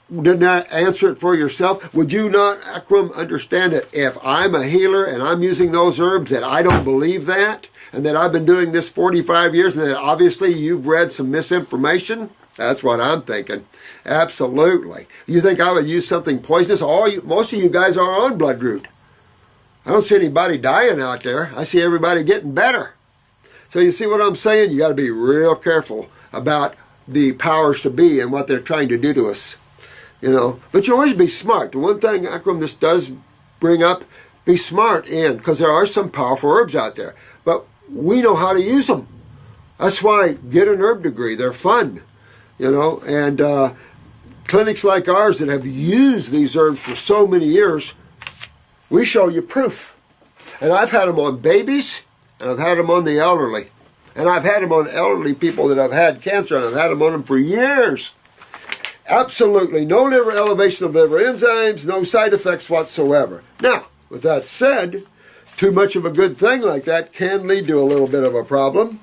didn't I answer it for yourself? Would you not, Akram, understand that if I'm a healer and I'm using those herbs, that I don't believe that? And that I've been doing this 45 years, and that obviously you've read some misinformation? That's what I'm thinking. Absolutely. You think I would use something poisonous? Most of you guys are on bloodroot. I don't see anybody dying out there. I see everybody getting better. So you see what I'm saying? You got to be real careful about the powers to be and what they're trying to do to us. You know, but you always be smart. The one thing, Akram, this does bring up, be smart in, because there are some powerful herbs out there. But we know how to use them. That's why get an herb degree. They're fun. You know, and clinics like ours that have used these herbs for so many years, we show you proof. And I've had them on babies, and I've had them on the elderly. And I've had them on elderly people that have had cancer, and I've had them on them for years. Absolutely no liver elevation of liver enzymes, no side effects whatsoever. Now, with that said, too much of a good thing like that can lead to a little bit of a problem.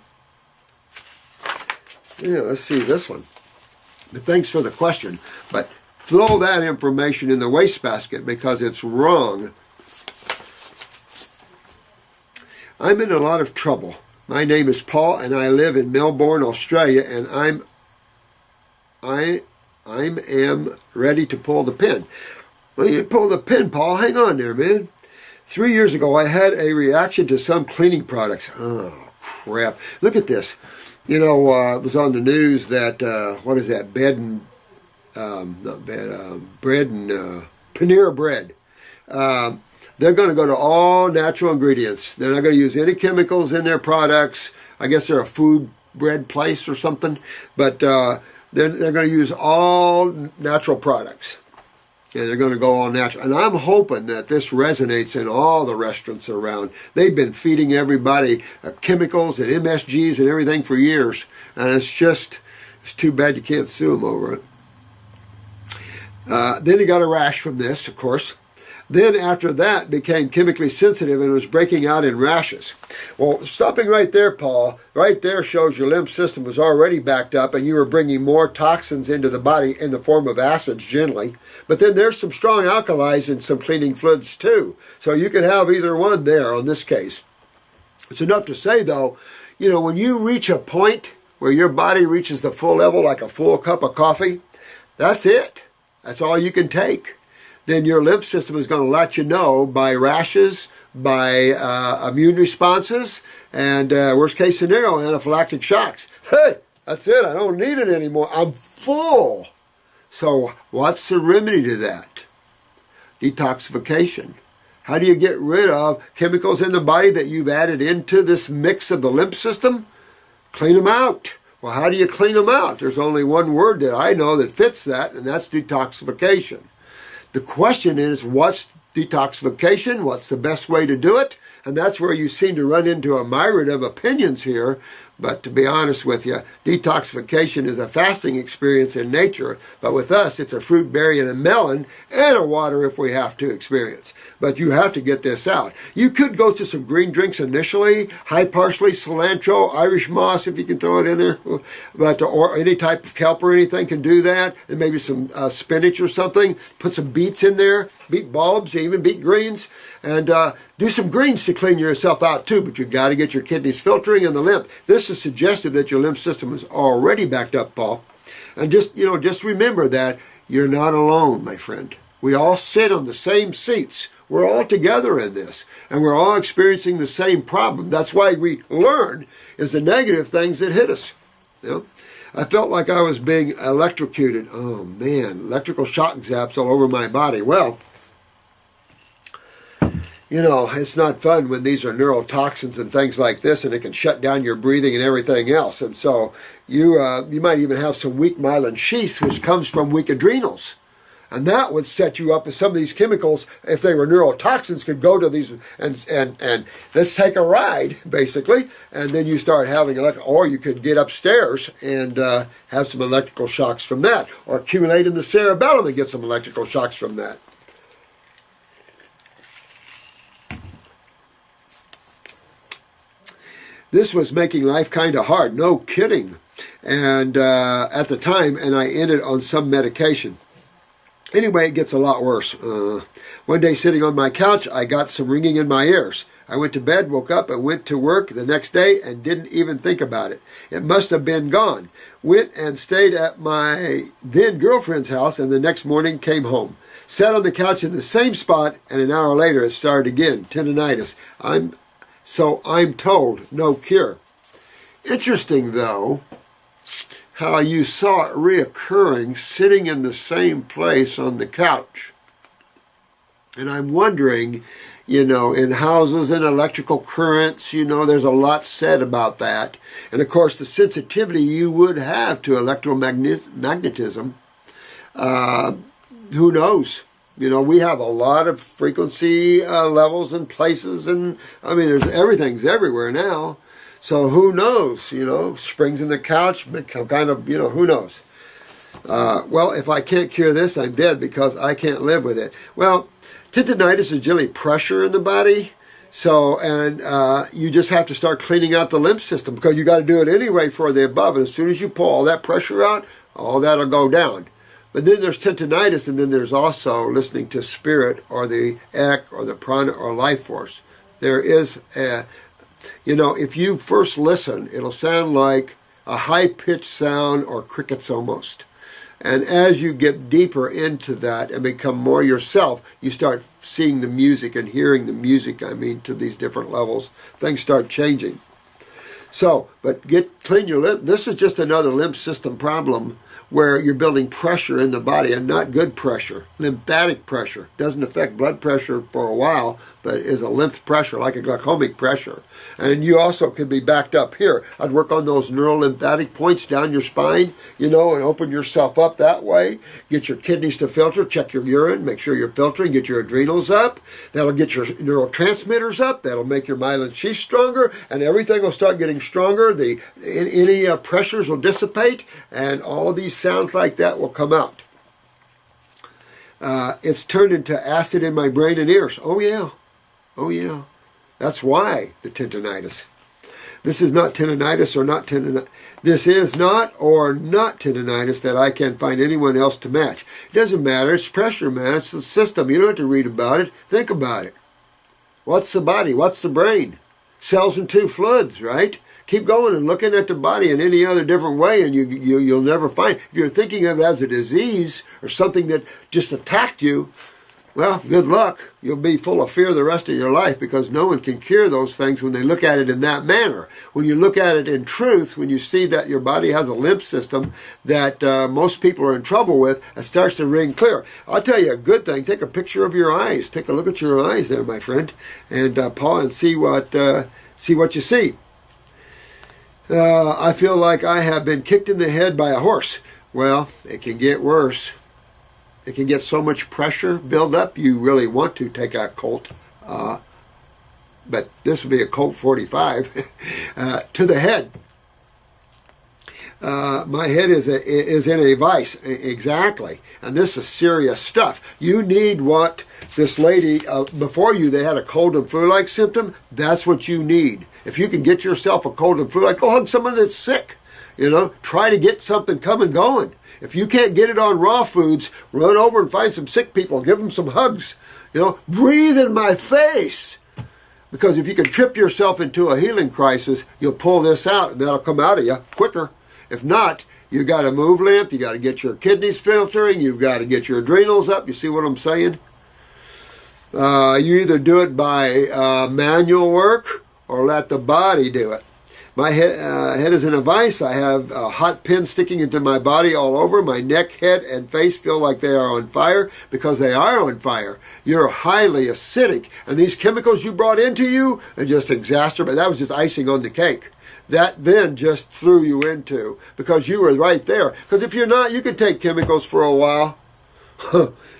Yeah, let's see this one. But thanks for the question, but throw that information in the wastebasket because it's wrong. I'm in a lot of trouble. My name is Paul, and I live in Melbourne, Australia, and I am ready to pull the pin. Well, you pull the pin, Paul. Hang on there, man. 3 years ago, I had a reaction to some cleaning products. Oh, crap. Look at this. You know, it was on the news that, what is that, bread and, Panera Bread. They're going to go to all natural ingredients. They're not going to use any chemicals in their products. I guess they're a food bread place or something. But they're going to use all natural products. And they're going to go all natural. And I'm hoping that this resonates in all the restaurants around. They've been feeding everybody chemicals and MSGs and everything for years. And it's too bad you can't sue them over it. Then he got a rash from this, of course. Then after that became chemically sensitive and was breaking out in rashes. Well, stopping right there, Paul, right there shows your lymph system was already backed up and you were bringing more toxins into the body in the form of acids generally. But then there's some strong alkalis in some cleaning fluids too. So you could have either one there on this case. It's enough to say though, you know, when you reach a point where your body reaches the full level like a full cup of coffee, that's it. That's all you can take. Then your lymph system is going to let you know by rashes, by immune responses, and worst case scenario, anaphylactic shocks. Hey, that's it. I don't need it anymore. I'm full. So what's the remedy to that? Detoxification. How do you get rid of chemicals in the body that you've added into this mix of the lymph system? Clean them out. Well, how do you clean them out? There's only one word that I know that fits that, and that's detoxification. The question is, what's detoxification? What's the best way to do it? And that's where you seem to run into a myriad of opinions here. But to be honest with you, detoxification is a fasting experience in nature. But with us, it's a fruit, berry, and a melon, and a water if we have to experience. But you have to get this out. You could go to some green drinks initially, high parsley, cilantro, Irish moss, if you can throw it in there. But or any type of kelp or anything can do that. And maybe some spinach or something. Put some beets in there, beet bulbs, even beet greens. And do some greens to clean yourself out too. But you got to get your kidneys filtering and the lymph. This is suggestive that your lymph system is already backed up, Paul. And just remember that you're not alone, my friend. We all sit on the same seats. We're all together in this, and we're all experiencing the same problem. That's why we learn is the negative things that hit us. You know? I felt like I was being electrocuted. Oh man, electrical shock zaps all over my body. Well, you know, it's not fun when these are neurotoxins and things like this, and it can shut down your breathing and everything else. And so you might even have some weak myelin sheaths, which comes from weak adrenals. And that would set you up as some of these chemicals, if they were neurotoxins, could go to these and let's take a ride, basically. And then you start having or you could get upstairs and have some electrical shocks from that, or accumulate in the cerebellum and get some electrical shocks from that. This was making life kind of hard, no kidding. And at the time, and I ended on some medication. Anyway, it gets a lot worse. One day sitting on my couch, I got some ringing in my ears. I went to bed, woke up, and went to work the next day and didn't even think about it. It must have been gone. Went and stayed at my then girlfriend's house, and the next morning came home. Sat on the couch in the same spot, and an hour later it started again, tendinitis. I'm told, no cure. Interesting, though, how you saw it reoccurring sitting in the same place on the couch. And I'm wondering, you know, in houses and electrical currents, you know, there's a lot said about that. And of course, the sensitivity you would have to electromagnetism, who knows? You know, we have a lot of frequency levels and places, and I mean, everything's everywhere now. So who knows, you know, springs in the couch, kind of, you know, who knows. Well, if I can't cure this, I'm dead because I can't live with it. Well, tendinitis is generally pressure in the body. So, and you just have to start cleaning out the lymph system because you got to do it anyway for the above. And as soon as you pull all that pressure out, all that'll go down. But then there's tendinitis, and then there's also listening to spirit or the ek or the prana or life force. There is a... You know, if you first listen, it'll sound like a high-pitched sound or crickets almost. And as you get deeper into that and become more yourself, you start seeing the music and hearing the music, to these different levels. Things start changing. So, but clean your lymph. This is just another lymph system problem where you're building pressure in the body, and not good pressure. Lymphatic pressure doesn't affect blood pressure for a while, but is a lymph pressure, like a glaucomic pressure. And you also could be backed up here. I'd work on those neurolymphatic points down your spine, and open yourself up that way. Get your kidneys to filter, check your urine, make sure you're filtering, get your adrenals up. That'll get your neurotransmitters up. That'll make your myelin sheath stronger, and everything will start getting stronger. Any pressures will dissipate, and all these sounds like that will come out. It's turned into acid in my brain and ears. Oh yeah. That's why the tendinitis. This is not tendinitis or not tendinitis. This is not or not tendinitis that I can't find anyone else to match. It doesn't matter. It's pressure, man. It's the system. You don't have to read about it. Think about it. What's the body? What's the brain? Cells and two fluids, right? Keep going and looking at the body in any other different way, and you'll never find. If you're thinking of it as a disease or something that just attacked you, well, good luck. You'll be full of fear the rest of your life, because no one can cure those things when they look at it in that manner. When you look at it in truth, when you see that your body has a lymph system that most people are in trouble with, it starts to ring clear. I'll tell you a good thing. Take a picture of your eyes. Take a look at your eyes there, my friend, and Paul, and see what you see. I feel like I have been kicked in the head by a horse. Well, it can get worse. It can get so much pressure build up, you really want to take a Colt, but this would be a Colt 45, to the head. My head is in a vice, exactly, and this is serious stuff. You need what this lady, before you, they had a cold and flu-like symptom. That's what you need. If you can get yourself a cold and flu-like, go hug someone that's sick. Try to get something coming going. If you can't get it on raw foods, run over and find some sick people. Give them some hugs. Breathe in my face. Because if you can trip yourself into a healing crisis, you'll pull this out, and that'll come out of you quicker. If not, you got to move lymph. You got to get your kidneys filtering. You've got to get your adrenals up. You see what I'm saying? You either do it by manual work or let the body do it. My head is in a vice. I have a hot pin sticking into my body all over. My neck, head, and face feel like they are on fire, because they are on fire. You're highly acidic, and these chemicals you brought into you are just exacerbate. That was just icing on the cake. That then just threw you into, because you were right there. Because if you're not, you could take chemicals for a while.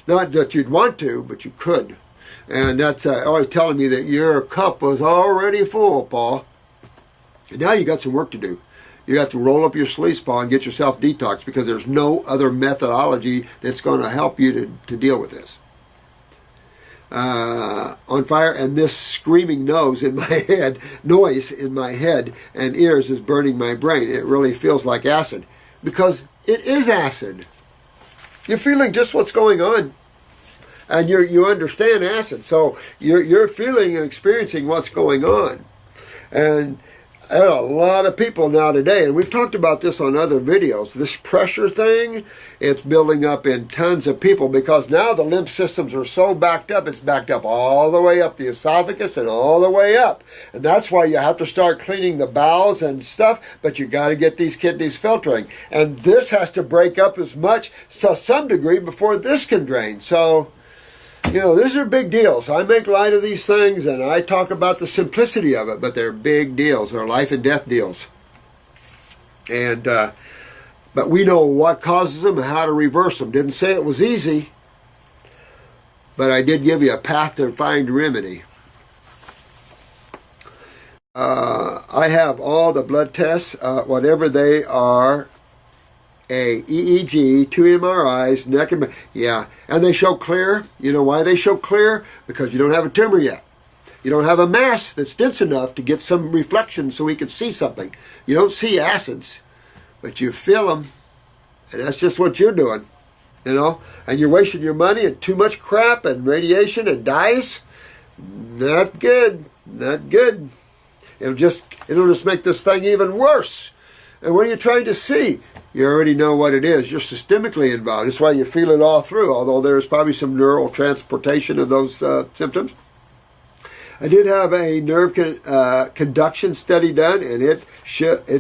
Not that you'd want to, but you could. And that's always telling me that your cup was already full, Paul. And now you got some work to do. You got to roll up your sleeves, Paul, and get yourself detoxed, because there's no other methodology that's going to help you to deal with this. On fire, and this screaming noise in my head and ears is burning my brain. It really feels like acid, because it is acid. You're feeling just what's going on, and you understand acid, so you're feeling and experiencing what's going on. And there are a lot of people now today, and we've talked about this on other videos, this pressure thing, it's building up in tons of people, because now the lymph systems are so backed up, it's backed up all the way up the esophagus and all the way up. And that's why you have to start cleaning the bowels and stuff, but you got to get these kidneys filtering. And this has to break up as much, to some degree, before this can drain. So, these are big deals. I make light of these things, and I talk about the simplicity of it, but they're big deals. They're life and death deals. And but we know what causes them and how to reverse them. Didn't say it was easy, but I did give you a path to find remedy. I have all the blood tests, whatever they are, a EEG, 2 MRIs, neck and and they show clear. You know why they show clear? Because you don't have a tumor yet. You don't have a mass that's dense enough to get some reflection so we can see something. You don't see acids, but you feel them, and that's just what you're doing, and you're wasting your money and too much crap and radiation and dyes. Not good. It'll just make this thing even worse. And what are you trying to see? You already know what it is. You're systemically involved. That's why you feel it all through, although there's probably some neural transportation of those symptoms. I did have a nerve conduction study done, and it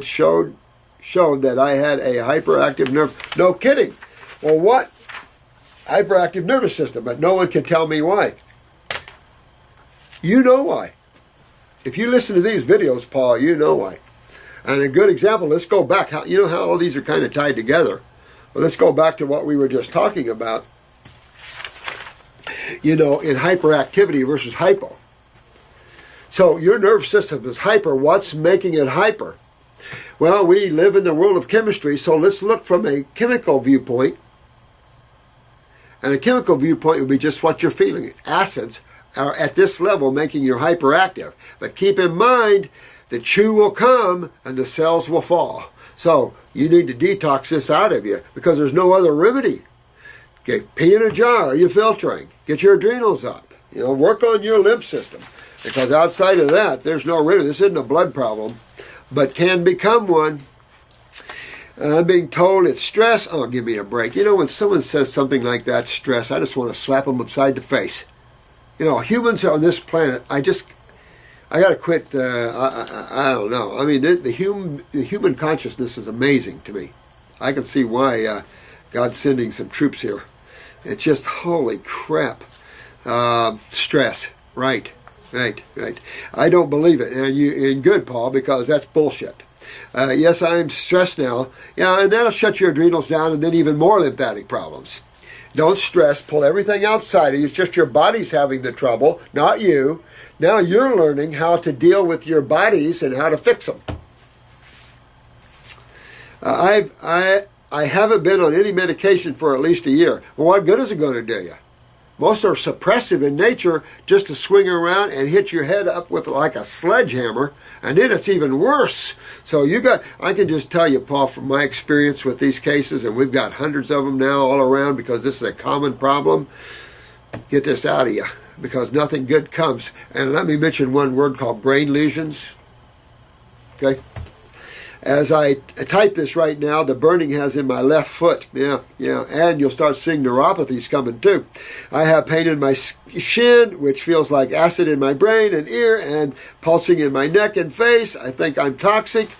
showed that I had a hyperactive nerve. No kidding. Well, what? Hyperactive nervous system, but no one can tell me why. You know why. If you listen to these videos, Paul, you know why. And a good example, let's go back. You know how all these are kind of tied together? Well, let's go back to what we were just talking about. You know, in hyperactivity versus hypo. So your nervous system is hyper. What's making it hyper? Well, we live in the world of chemistry, so let's look from a chemical viewpoint. And a chemical viewpoint would be just what you're feeling. Acids are at this level making you hyperactive. But keep in mind, the chew will come and the cells will fall. So you need to detox this out of you because there's no other remedy. Okay, pee in a jar. Are you filtering? Get your adrenals up. You know, work on your lymph system. Because outside of that, there's no remedy. This isn't a blood problem, but can become one. I'm being told it's stress. Oh, give me a break. You know, when someone says something like that, stress, I just want to slap them upside the face. You know, humans on this planet, I got to quit. I don't know. I mean, the human consciousness is amazing to me. I can see why God's sending some troops here. It's just, holy crap. Stress. Right. I don't believe it. And good, Paul, because that's bullshit. Yes, I'm stressed now. Yeah, and that'll shut your adrenals down and then even more lymphatic problems. Don't stress. Pull everything outside of you. It's just your body's having the trouble, not you. Now you're learning how to deal with your bodies and how to fix them. I haven't been on any medication for at least a year. Well, what good is it going to do you? Most are suppressive in nature, just to swing around and hit your head up with like a sledgehammer, and then it's even worse. So I can just tell you, Paul, from my experience with these cases, and we've got hundreds of them now all around because this is a common problem, get this out of you because nothing good comes. And let me mention one word called brain lesions. Okay? As I type this right now, the burning has in my left foot. Yeah. And you'll start seeing neuropathies coming too. I have pain in my shin, which feels like acid in my brain and ear, and pulsing in my neck and face. I think I'm toxic.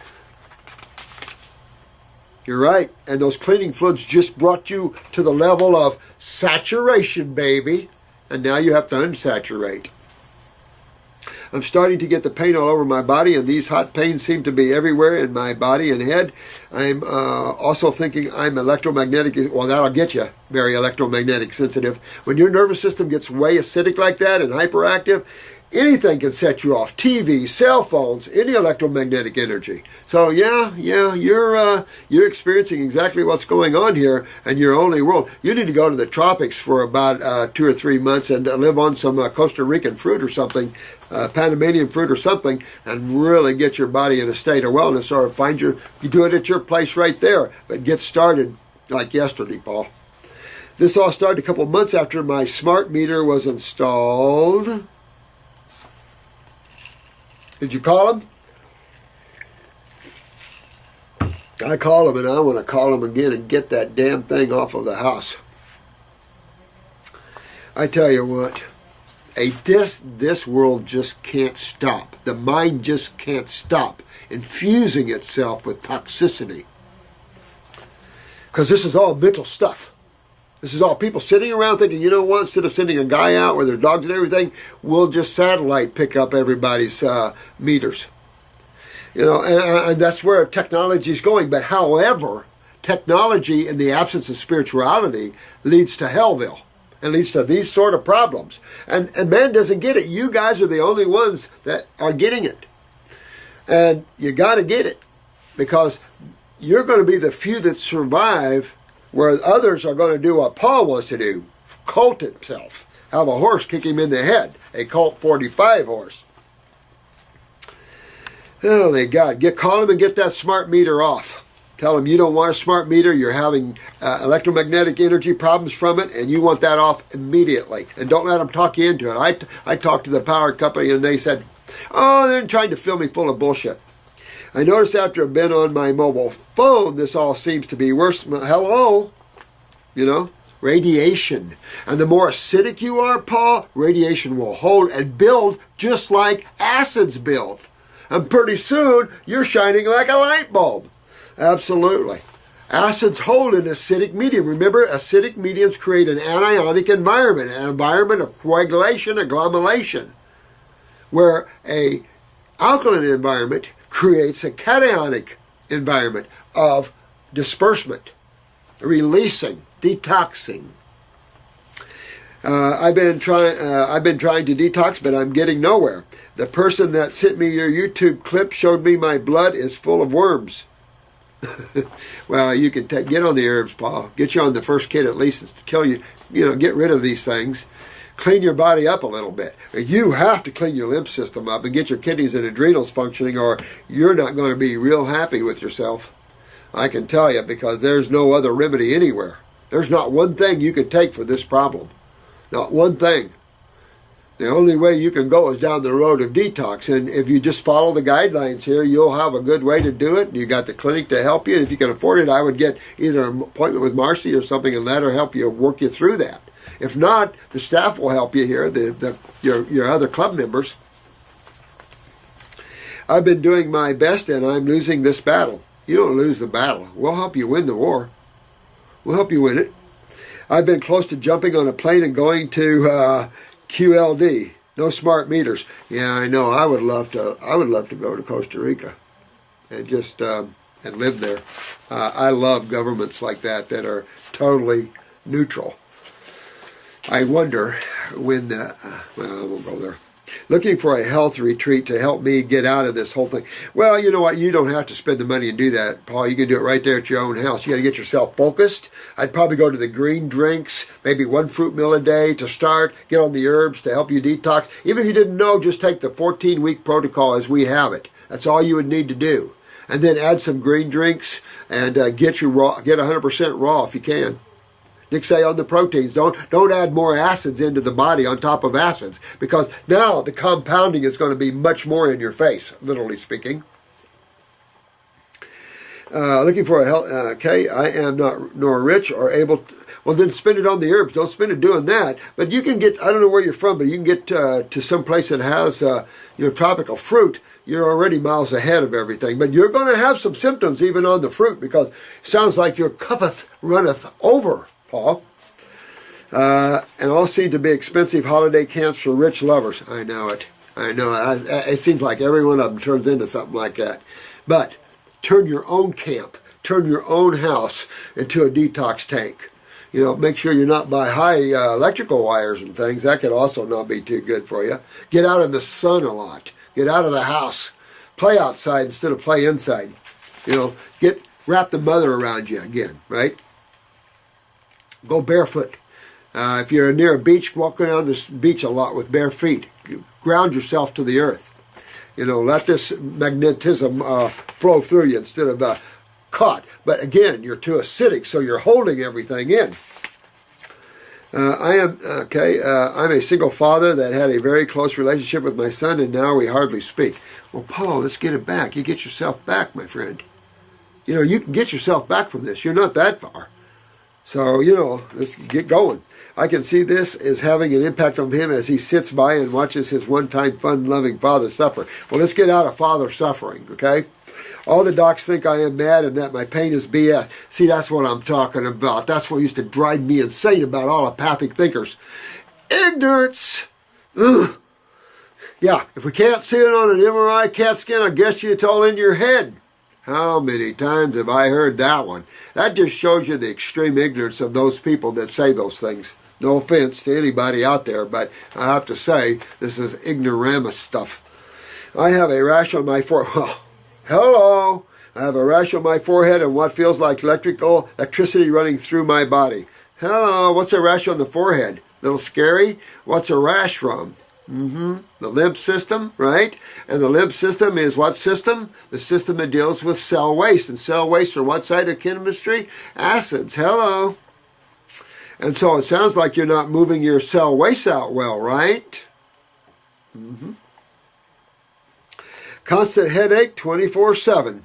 You're right. And those cleaning fluids just brought you to the level of saturation, baby. And now you have to unsaturate. I'm starting to get the pain all over my body, and these hot pains seem to be everywhere in my body and head. I'm also thinking I'm electromagnetic. Well, that'll get you very electromagnetic sensitive. When your nervous system gets way acidic like that and hyperactive, anything can set you off. TV, cell phones, any electromagnetic energy. So yeah, you're experiencing exactly what's going on here in your only world. You need to go to the tropics for about 2 or 3 months and live on some Costa Rican fruit or something, Panamanian fruit or something, and really get your body in a state of wellness. Or you do it at your place right there, but get started like yesterday, Paul. This all started a couple months after my smart meter was installed. Did you call him? I called him, and I want to call him again and get that damn thing off of the house. I tell you what, this world just can't stop. The mind just can't stop infusing itself with toxicity. Because this is all mental stuff. This is all people sitting around thinking, you know what, instead of sending a guy out with their dogs and everything, we'll just satellite pick up everybody's meters. You know, and that's where technology is going. But however, technology in the absence of spirituality leads to Hellville. And leads to these sort of problems. And man doesn't get it. You guys are the only ones that are getting it. And you got to get it. Because you're going to be the few that survive, where others are going to do what Paul wants to do, colt himself, have a horse kick him in the head, a Colt 45 horse. Holy God, call him and get that smart meter off. Tell him you don't want a smart meter, you're having electromagnetic energy problems from it, and you want that off immediately. And don't let them talk you into it. I talked to the power company, and they said, oh, they're trying to fill me full of bullshit. I notice after I've been on my mobile phone, this all seems to be worse. Hello, you know, radiation. And the more acidic you are, Paul, radiation will hold and build just like acids build. And pretty soon, you're shining like a light bulb. Absolutely. Acids hold an acidic medium. Remember, acidic mediums create an anionic environment, an environment of coagulation, agglomeration, where a alkaline environment creates a cationic environment of disbursement, releasing, detoxing. I've been trying to detox, but I'm getting nowhere. The person that sent me your YouTube clip showed me my blood is full of worms. Well, you can get on the herbs, Paul. Get you on the first kit at least to kill you. You know, get rid of these things. Clean your body up a little bit. You have to clean your lymph system up and get your kidneys and adrenals functioning, or you're not going to be real happy with yourself. I can tell you, because there's no other remedy anywhere. There's not one thing you can take for this problem. Not one thing. The only way you can go is down the road of detox. And if you just follow the guidelines here, you'll have a good way to do it. You got the clinic to help you. And if you can afford it, I would get either an appointment with Marcy or something and let her help you work you through that. If not, the staff will help you here, your other club members. I've been doing my best, and I'm losing this battle. You don't lose the battle. We'll help you win the war. We'll help you win it. I've been close to jumping on a plane and going to QLD. No smart meters. Yeah, I know. I would love to go to Costa Rica and just and live there. I love governments like that are totally neutral. I wonder when well, I won't go there. Looking for a health retreat to help me get out of this whole thing. Well, you know what? You don't have to spend the money and do that, Paul. You can do it right there at your own house. You got to get yourself focused. I'd probably go to the green drinks, maybe 1 fruit meal a day to start. Get on the herbs to help you detox. Even if you didn't know, just take the 14-week protocol as we have it. That's all you would need to do. And then add some green drinks and get 100% raw if you can. Nick say on the proteins, don't add more acids into the body on top of acids, because now the compounding is going to be much more in your face, literally speaking. Looking for a health, okay, I am not nor rich or able to, well then spend it on the herbs. Don't spend it doing that. But you can get, I don't know where you're from, but you can get to some place that has tropical fruit. You're already miles ahead of everything. But you're going to have some symptoms even on the fruit, because it sounds like your cuppeth runneth over, Paul. And all seem to be expensive holiday camps for rich lovers. I know it. I know it. It seems like every one of them turns into something like that. But turn your own camp, turn your own house into a detox tank. You know, make sure you're not by high electrical wires and things. That could also not be too good for you. Get out in the sun a lot. Get out of the house. Play outside instead of play inside. You know, wrap the mother around you again, right? Go barefoot. If you're near a beach, walk around this beach a lot with bare feet. Ground yourself to the earth. You know, let this magnetism flow through you instead of caught. But again, you're too acidic, so you're holding everything in. I'm a single father that had a very close relationship with my son, and now we hardly speak. Well, Paul, let's get it back. You get yourself back, my friend. You know, you can get yourself back from this. You're not that far. So, you know, let's get going. I can see this as having an impact on him as he sits by and watches his one-time fun-loving father suffer. Well, let's get out of father suffering, okay? All the docs think I am mad and that my pain is BS. See, that's what I'm talking about. That's what used to drive me insane about allopathic thinkers. Ignorance! Ugh. Yeah, if we can't see it on an MRI CAT scan, I guess it's all in your head. How many times have I heard that one? That just shows you the extreme ignorance of those people that say those things. No offense to anybody out there, but I have to say, this is ignoramus stuff. I have a rash on my forehead. Oh, hello! I have a rash on my forehead and what feels like electricity running through my body. Hello, what's a rash on the forehead? A little scary? What's a rash from? The lymph system, right? And the lymph system is what system? The system that deals with cell waste. And cell waste are what side of chemistry? Acids. Hello. And so it sounds like you're not moving your cell waste out well, right? Constant headache 24/7.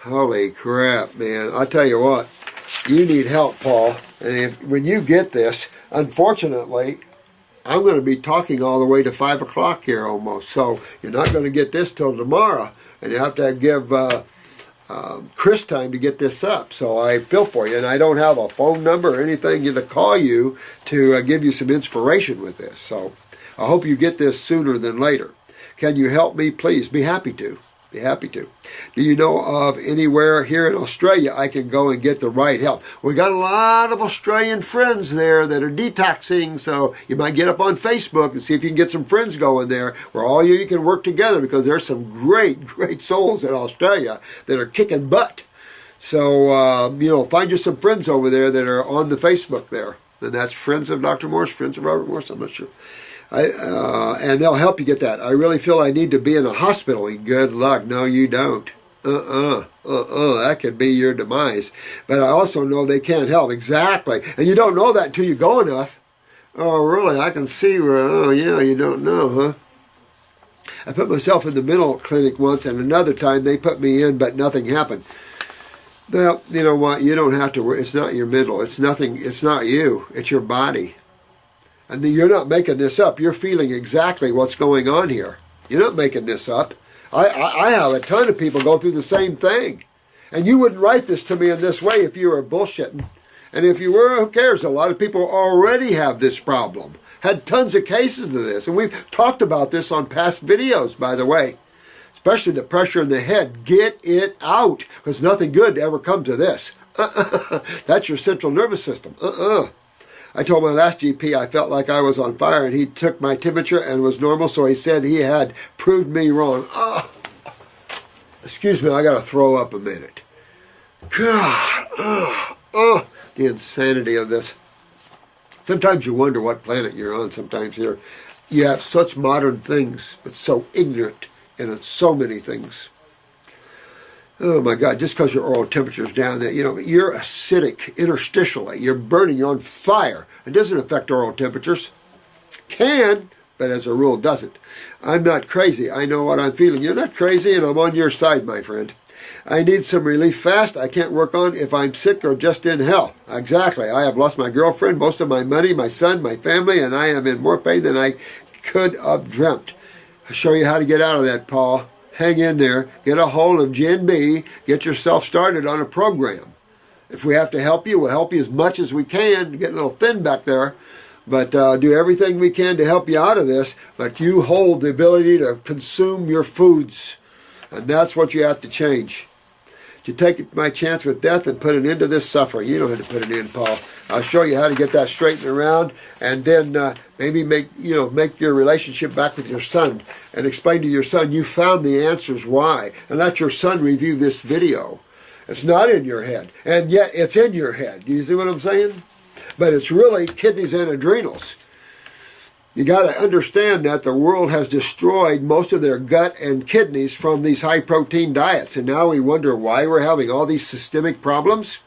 Holy crap, man. I tell you what, you need help, Paul. And when you get this, unfortunately, I'm going to be talking all the way to 5 o'clock here almost. So you're not going to get this till tomorrow. And you have to give Chris time to get this up. So I feel for you. And I don't have a phone number or anything to call you to give you some inspiration with this. So I hope you get this sooner than later. Can you help me, please? Be happy to. Be happy to. Do you know of anywhere here in Australia I can go and get the right help? We got a lot of Australian friends there that are detoxing, so you might get up on Facebook and see if you can get some friends going there where all you can work together, because there's some great, great souls in Australia that are kicking butt. So, find you some friends over there that are on the Facebook there. And that's Friends of Dr. Morse, Friends of Robert Morse, I'm not sure. And they'll help you get that. I really feel I need to be in a hospital. Good luck. No, you don't. That could be your demise. But I also know they can't help. Exactly. And you don't know that until you go enough. Oh, really? I can see where, oh, yeah, you don't know, huh? I put myself in the mental clinic once, and another time they put me in, but nothing happened. Well, you know what? You don't have to worry. It's not your mental. It's nothing. It's not you. It's your body. And you're not making this up. You're feeling exactly what's going on here. You're not making this up. I have a ton of people go through the same thing. And you wouldn't write this to me in this way if you were bullshitting. And if you were, who cares? A lot of people already have this problem. Had tons of cases of this. And we've talked about this on past videos, by the way. Especially the pressure in the head. Get it out. Because nothing good ever comes of this. That's your central nervous system. I told my last GP I felt like I was on fire, and he took my temperature and was normal, so he said he had proved me wrong. Excuse me, I got to throw up a minute. God, the insanity of this. Sometimes you wonder what planet you're on. Sometimes you have such modern things, but so ignorant in so many things. Oh my God, just because your oral temperature is down there, you're acidic interstitially. You're burning, you're on fire. It doesn't affect oral temperatures. Can, but as a rule doesn't. I'm not crazy. I know what I'm feeling. You're not crazy, and I'm on your side, my friend. I need some relief fast. I can't work on if I'm sick or just in hell. Exactly. I have lost my girlfriend, most of my money, my son, my family, and I am in more pain than I could have dreamt. I'll show you how to get out of that, Paul. Hang in there, get a hold of Gen B, get yourself started on a program. If we have to help you, we'll help you as much as we can. Get a little thin back there, but do everything we can to help you out of this. But you hold the ability to consume your foods, and that's what you have to change. To take my chance with death and put an end to this suffering. You don't have to put an end, Paul. I'll show you how to get that straightened around, and then maybe make your relationship back with your son, and explain to your son you found the answers why, and let your son review this video. It's not in your head, and yet it's in your head. Do you see what I'm saying? But it's really kidneys and adrenals. You got to understand that the world has destroyed most of their gut and kidneys from these high-protein diets. And now we wonder why we're having all these systemic problems.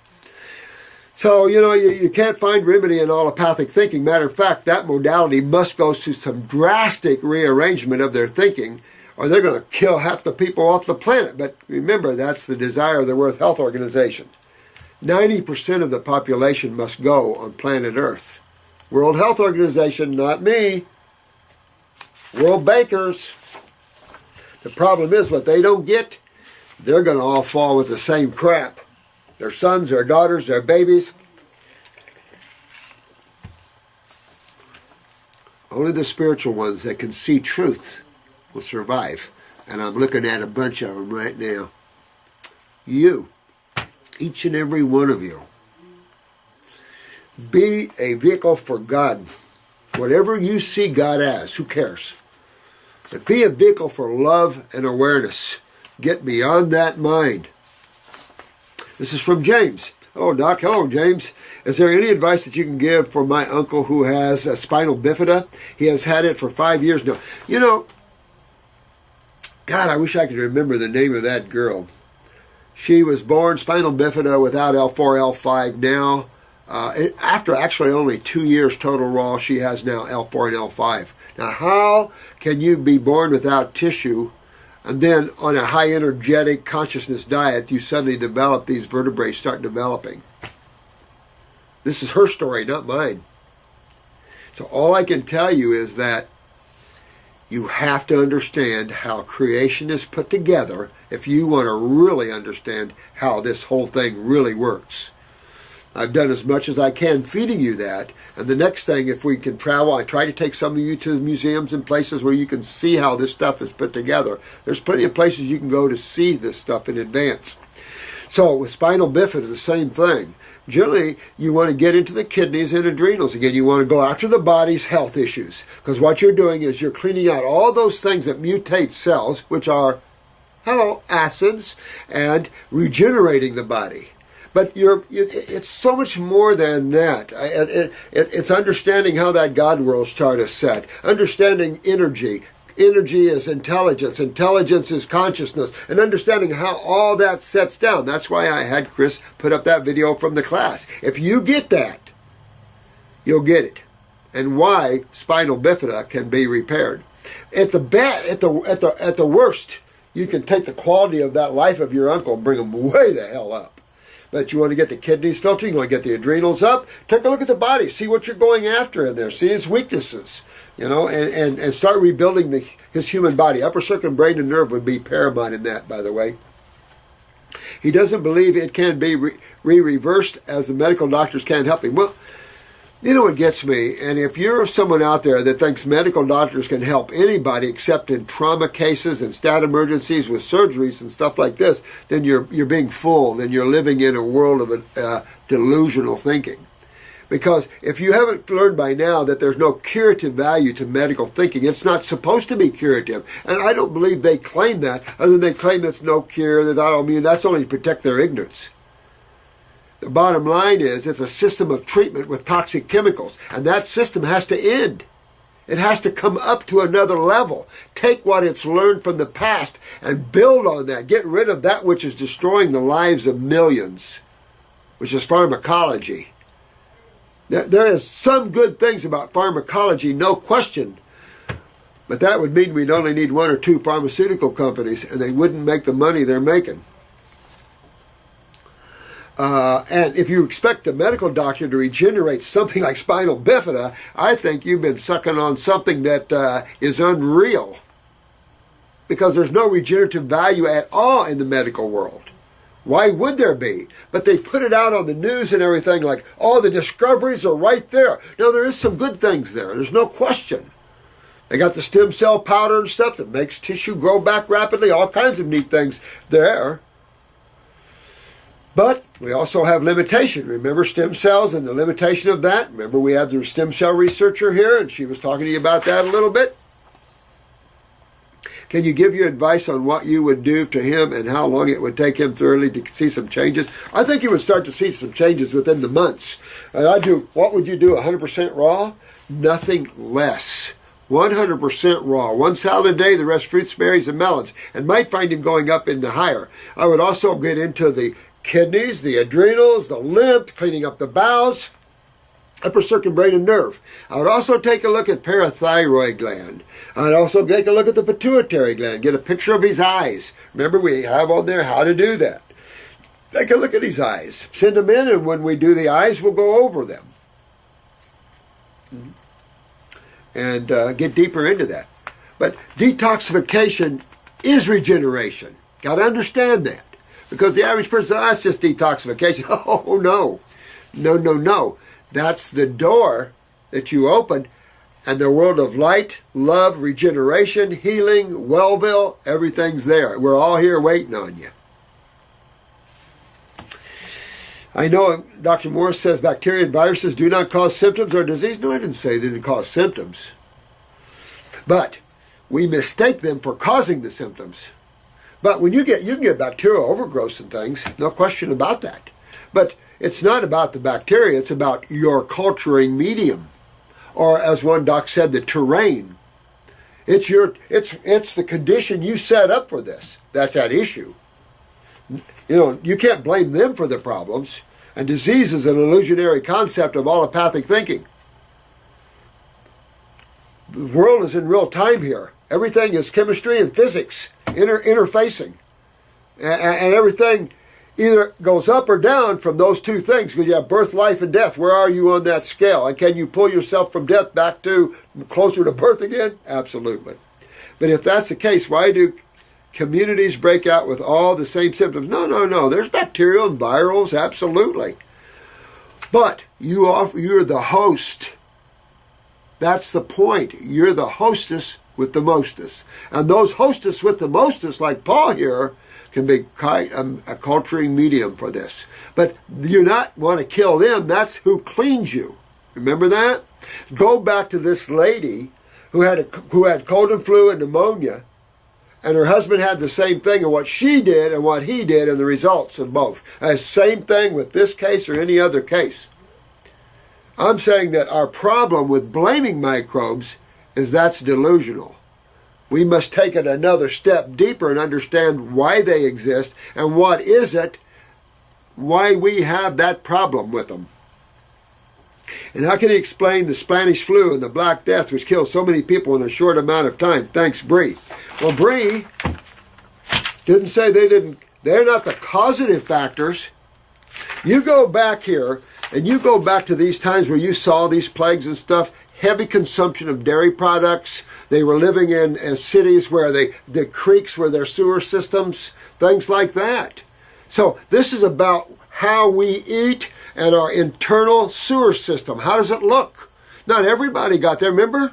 So, you can't find remedy in allopathic thinking. Matter of fact, that modality must go through some drastic rearrangement of their thinking, or they're going to kill half the people off the planet. But remember, that's the desire of the World Health Organization. 90% of the population must go on planet Earth. World Health Organization, not me. World Bankers. The problem is what they don't get, they're going to all fall with the same crap. Their sons, their daughters, their babies. Only the spiritual ones that can see truth will survive. And I'm looking at a bunch of them right now. You, each and every one of you. Be a vehicle for God. Whatever you see God as, who cares? But be a vehicle for love and awareness. Get beyond that mind. This is from James. Hello, Doc. Hello, James. Is there any advice that you can give for my uncle who has a spinal bifida? He has had it for 5 years now. God, I wish I could remember the name of that girl. She was born spinal bifida without L4, L5 now. After actually only 2 years total raw, she has now L4 and L5. Now, how can you be born without tissue And then on a high energetic consciousness diet, you suddenly develop these vertebrae start developing. This is her story, not mine. So all I can tell you is that you have to understand how creation is put together if you want to really understand how this whole thing really works. I've done as much as I can feeding you that. And the next thing, if we can travel, I try to take some of you to museums and places where you can see how this stuff is put together. There's plenty of places you can go to see this stuff in advance. So with spinal bifida, the same thing. Generally, you want to get into the kidneys and adrenals. Again, you want to go after the body's health issues. Because what you're doing is you're cleaning out all those things that mutate cells, which are, acids, and regenerating the body. But it's so much more than that. It's understanding how that God world chart is set. Understanding energy. Energy is intelligence. Intelligence is consciousness. And understanding how all that sets down. That's why I had Chris put up that video from the class. If you get that, you'll get it. And why spinal bifida can be repaired. At the worst, you can take the quality of that life of your uncle and bring them way the hell up. But you want to get the kidneys filtered, you want to get the adrenals up, take a look at the body, see what you're going after in there, see his weaknesses, and start rebuilding his human body. Upper circuit brain and nerve would be paramount in that, by the way. He doesn't believe it can be reversed as the medical doctors can't help him. Well, you know what gets me, and if you're someone out there that thinks medical doctors can help anybody except in trauma cases and stat emergencies with surgeries and stuff like this, then you're being fooled and you're living in a world of delusional thinking. Because if you haven't learned by now that there's no curative value to medical thinking, it's not supposed to be curative. And I don't believe they claim that, other than they claim it's no cure, that's only to protect their ignorance. The bottom line is it's a system of treatment with toxic chemicals, and that system has to end. It has to come up to another level. Take what it's learned from the past and build on that. Get rid of that which is destroying the lives of millions, which is pharmacology. There is some good things about pharmacology, no question. But that would mean we'd only need 1 or 2 pharmaceutical companies, and they wouldn't make the money they're making. And if you expect a medical doctor to regenerate something like spinal bifida, I think you've been sucking on something that is unreal. Because there's no regenerative value at all in the medical world. Why would there be? But they put it out on the news and everything like, oh, the discoveries are right there. Now, there is some good things there. There's no question. They got the stem cell powder and stuff that makes tissue grow back rapidly. All kinds of neat things there. But we also have limitation. Remember stem cells and the limitation of that? Remember we had the stem cell researcher here and she was talking to you about that a little bit? Can you give your advice on what you would do to him and how long it would take him thoroughly to see some changes? I think you would start to see some changes within the months. And what would you do, 100% raw? Nothing less. 100% raw. 1 salad a day, the rest fruits, berries, and melons. And might find him going up into higher. I would also get into the kidneys, the adrenals, the lymph, cleaning up the bowels, upper circuit brain and nerve. I would also take a look at parathyroid gland. I'd also take a look at the pituitary gland, get a picture of his eyes. Remember, we have on there how to do that. Take a look at his eyes. Send them in, and when we do the eyes, we'll go over them. And get deeper into that. But detoxification is regeneration. Got to understand that. Because the average person says, that's just detoxification. Oh, no. No. That's the door that you open, and the world of light, love, regeneration, healing, Wellville, everything's there. We're all here waiting on you. I know Dr. Morris says bacteria and viruses do not cause symptoms or disease. No, I didn't say they didn't cause symptoms. But we mistake them for causing the symptoms. But when you can get bacterial overgrowths and things, no question about that. But it's not about the bacteria, it's about your culturing medium. Or as one doc said, the terrain. It's the condition you set up for this. That's at issue. You can't blame them for the problems. And disease is an illusionary concept of allopathic thinking. The world is in real time here. Everything is chemistry and physics. interfacing. And everything either goes up or down from those two things, because you have birth, life, and death. Where are you on that scale? And can you pull yourself from death back to closer to birth again? Absolutely. But if that's the case, why do communities break out with all the same symptoms? No. There's bacterial and virals, absolutely. But you're the host. That's the point. You're the hostess with the mostest. And those hostess with the mostest, like Paul here, can be quite a culturing medium for this. But you not want to kill them. That's who cleans you. Remember that? Go back to this lady who had cold and flu and pneumonia, and her husband had the same thing, and what she did and what he did, and the results of both. Same thing with this case or any other case. I'm saying that our problem with blaming microbes is that's delusional. We must take it another step deeper and understand why they exist and what is it, why we have that problem with them. And how can he explain the Spanish flu and the Black Death, which killed so many people in a short amount of time? Thanks, Bree. Well, Bree didn't say they're not the causative factors. You go back here, and you go back to these times where you saw these plagues and stuff, heavy consumption of dairy products. They were living in cities where the creeks were their sewer systems, things like that. So this is about how we eat and our internal sewer system. How does it look? Not everybody got there, remember?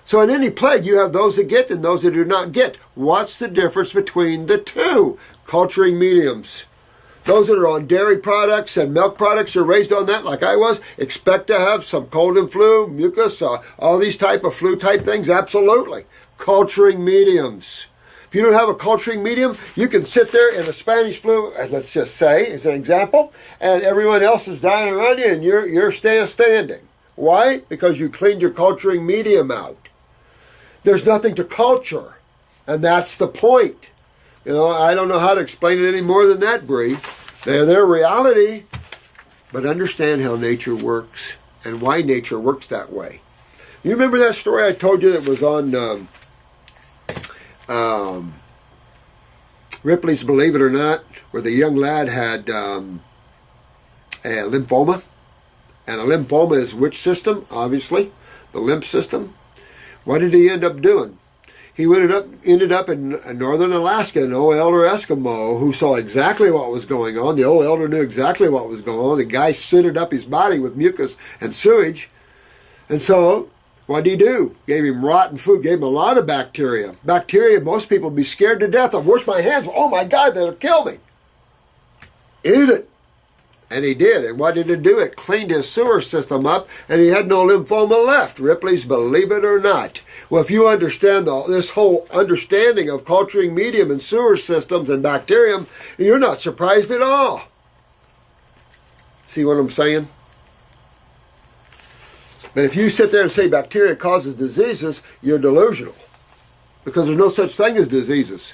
So in any plague, you have those that get and those that do not get. What's the difference between the two? Culturing mediums. Those that are on dairy products and milk products are raised on that, like I was, expect to have some cold and flu, mucus, all these type of flu type things. Absolutely. Culturing mediums. If you don't have a culturing medium, you can sit there in a Spanish flu, let's just say, as an example, and everyone else is dying around you and you're standing. Why? Because you cleaned your culturing medium out. There's nothing to culture, and that's the point. I don't know how to explain it any more than that, Bree. They're their reality, but understand how nature works and why nature works that way. You remember that story I told you that was on Ripley's Believe It or Not, where the young lad had a lymphoma? And a lymphoma is which system? Obviously, the lymph system. What did he end up doing? He ended up in northern Alaska, an old elder Eskimo who saw exactly what was going on. The old elder knew exactly what was going on. The guy sooted up his body with mucus and sewage. And so, what did he do? Gave him rotten food, gave him a lot of bacteria. Bacteria most people would be scared to death of. Wash my hands. Oh my God, that'll kill me. Eat it. And he did. And what did it do? It cleaned his sewer system up, and he had no lymphoma left. Ripley's Believe It or Not. Well, if you understand this whole understanding of culturing medium and sewer systems and bacterium, you're not surprised at all. See what I'm saying? But if you sit there and say bacteria causes diseases, you're delusional. Because there's no such thing as diseases.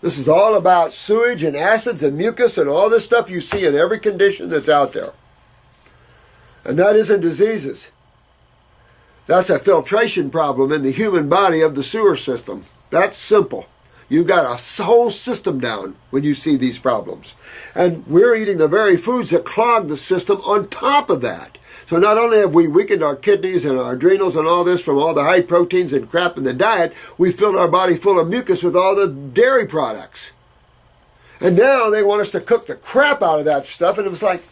This is all about sewage and acids and mucus and all this stuff you see in every condition that's out there. And that isn't diseases. That's a filtration problem in the human body of the sewer system. That's simple. You've got a whole system down when you see these problems. And we're eating the very foods that clog the system on top of that. So not only have we weakened our kidneys and our adrenals and all this from all the high proteins and crap in the diet, we filled our body full of mucus with all the dairy products. And now they want us to cook the crap out of that stuff. And it was like,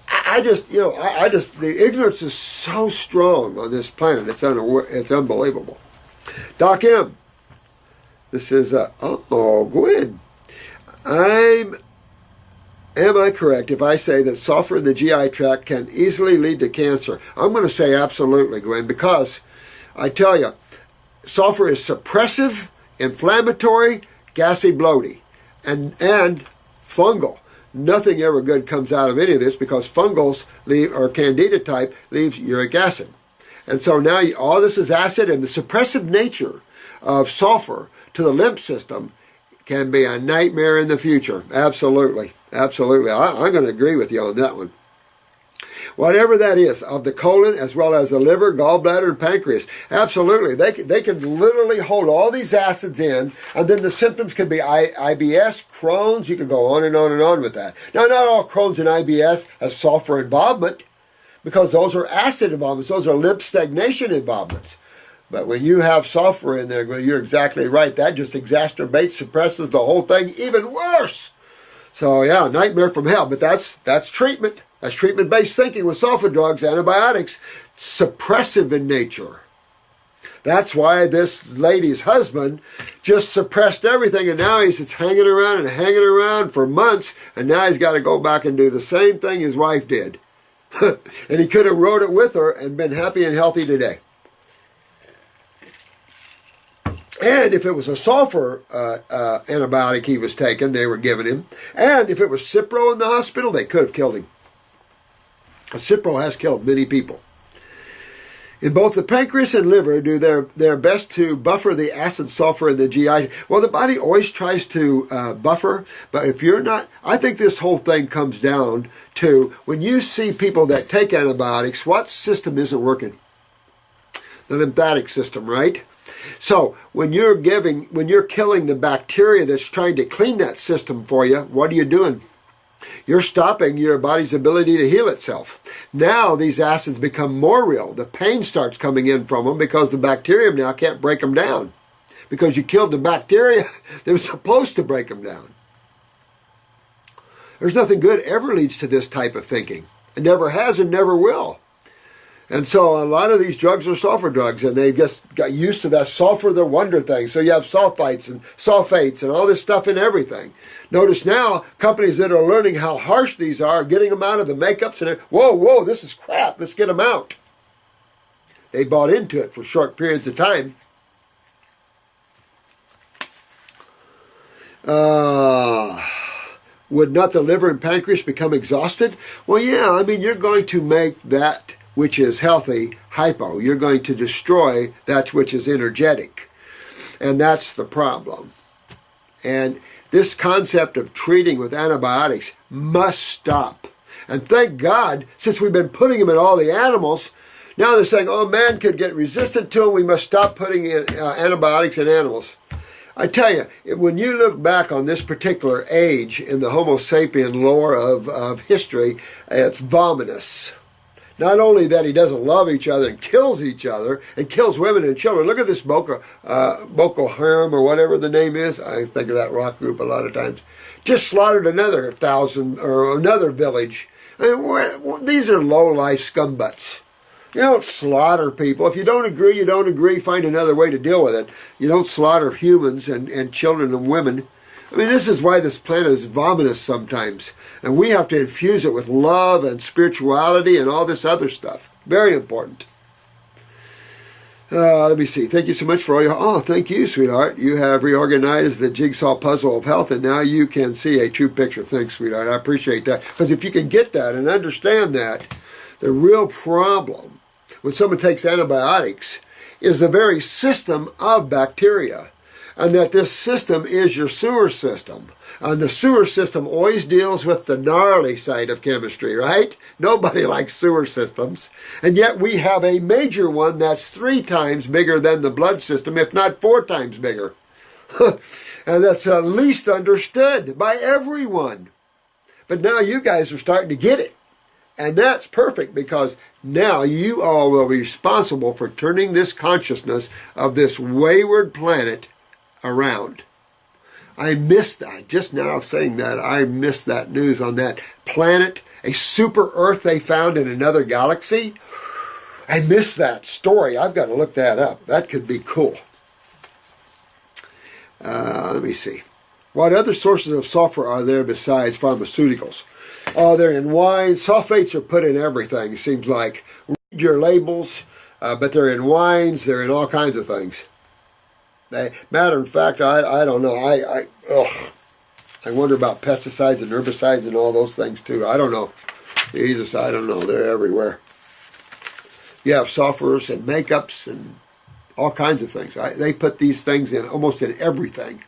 the ignorance is so strong on this planet. It's unbelievable. Doc M. This is, Gwen. Am I correct if I say that sulfur in the GI tract can easily lead to cancer? I'm going to say absolutely, Gwen, because I tell you, sulfur is suppressive, inflammatory, gassy, bloaty, and fungal. Nothing ever good comes out of any of this because fungals or candida type leaves uric acid. And so now all this is acid, and the suppressive nature of sulfur to the lymph system can be a nightmare in the future. Absolutely. Absolutely. I'm going to agree with you on that one. whatever that is, of the colon as well as the liver, gallbladder, and pancreas. Absolutely. They can literally hold all these acids in, and then the symptoms could be IBS, Crohn's. You could go on and on and on with that. Now, not all Crohn's and IBS have sulfur involvement, because those are acid involvements. Those are lymph stagnation involvements. But when you have sulfur in there, well, you're exactly right. That just exacerbates, suppresses the whole thing even worse. So yeah, nightmare from hell. But that's treatment. That's treatment-based thinking with sulfur drugs, antibiotics, suppressive in nature. That's why this lady's husband just suppressed everything, and now he's just hanging around for months, and now he's got to go back and do the same thing his wife did. And he could have rode it with her and been happy and healthy today. And if it was a sulfur antibiotic he was taking, they were giving him, and if it was Cipro in the hospital, they could have killed him. Cipro has killed many people. In both the pancreas and liver do their best to buffer the acid sulfur in the GI. Well, the body always tries to buffer, but if you're not, I think this whole thing comes down to when you see people that take antibiotics, what system isn't working? The lymphatic system, right? So when you're killing the bacteria that's trying to clean that system for you, what are you doing? You're stopping your body's ability to heal itself. Now these acids become more real. The pain starts coming in from them because the bacterium now can't break them down, because you killed the bacteria that was supposed to break them down. There's nothing good ever leads to this type of thinking. It never has and never will. And so a lot of these drugs are sulfur drugs, and they've just got used to that sulfur the wonder thing. So you have sulfites and sulfates and all this stuff in everything. Notice now, companies that are learning how harsh these are getting them out of the makeups, and whoa, this is crap, let's get them out. They bought into it for short periods of time. Would not the liver and pancreas become exhausted? Well, yeah, I mean, you're going to make that which is healthy hypo. You're going to destroy that which is energetic. And that's the problem. And this concept of treating with antibiotics must stop. And thank God, since we've been putting them in all the animals, now they're saying, oh, man could get resistant to them, we must stop putting in antibiotics in animals. I tell you, when you look back on this particular age in the Homo sapien lore of history, it's vomitous. Not only that he doesn't love each other and kills women and children. Look at this Boko Haram or whatever the name is. I think of that rock group a lot of times. Just slaughtered another 1,000 or another village. I mean, these are low-life scumbutts. You don't slaughter people. If you don't agree, you don't agree. Find another way to deal with it. You don't slaughter humans and children and women. I mean, this is why this planet is vomitous sometimes. And we have to infuse it with love and spirituality and all this other stuff. Very important. Let me see. Thank you so much for all your... Oh, thank you, sweetheart. You have reorganized the jigsaw puzzle of health, and now you can see a true picture. Thanks, sweetheart. I appreciate that. Because if you can get that and understand that, the real problem when someone takes antibiotics is the very system of bacteria. And that this system is your sewer system. And the sewer system always deals with the gnarly side of chemistry, right? Nobody likes sewer systems. And yet we have a major one that's 3 times bigger than the blood system, if not 4 times bigger. And that's least understood by everyone. But now you guys are starting to get it. And that's perfect, because now you all will be responsible for turning this consciousness of this wayward planet around. I missed that. Just now saying that, I missed that news on that planet, a super Earth they found in another galaxy. I missed that story. I've got to look that up. That could be cool. Let me see. What other sources of sulfur are there besides pharmaceuticals? Oh, they're in wine. Sulfates are put in everything, it seems like. Read your labels, but they're in wines. They're in all kinds of things. Matter of fact, I don't know. I wonder about pesticides and herbicides and all those things too. I don't know. Jesus, I don't know. They're everywhere. You have sulfurs and makeups and all kinds of things. They put these things in almost in everything.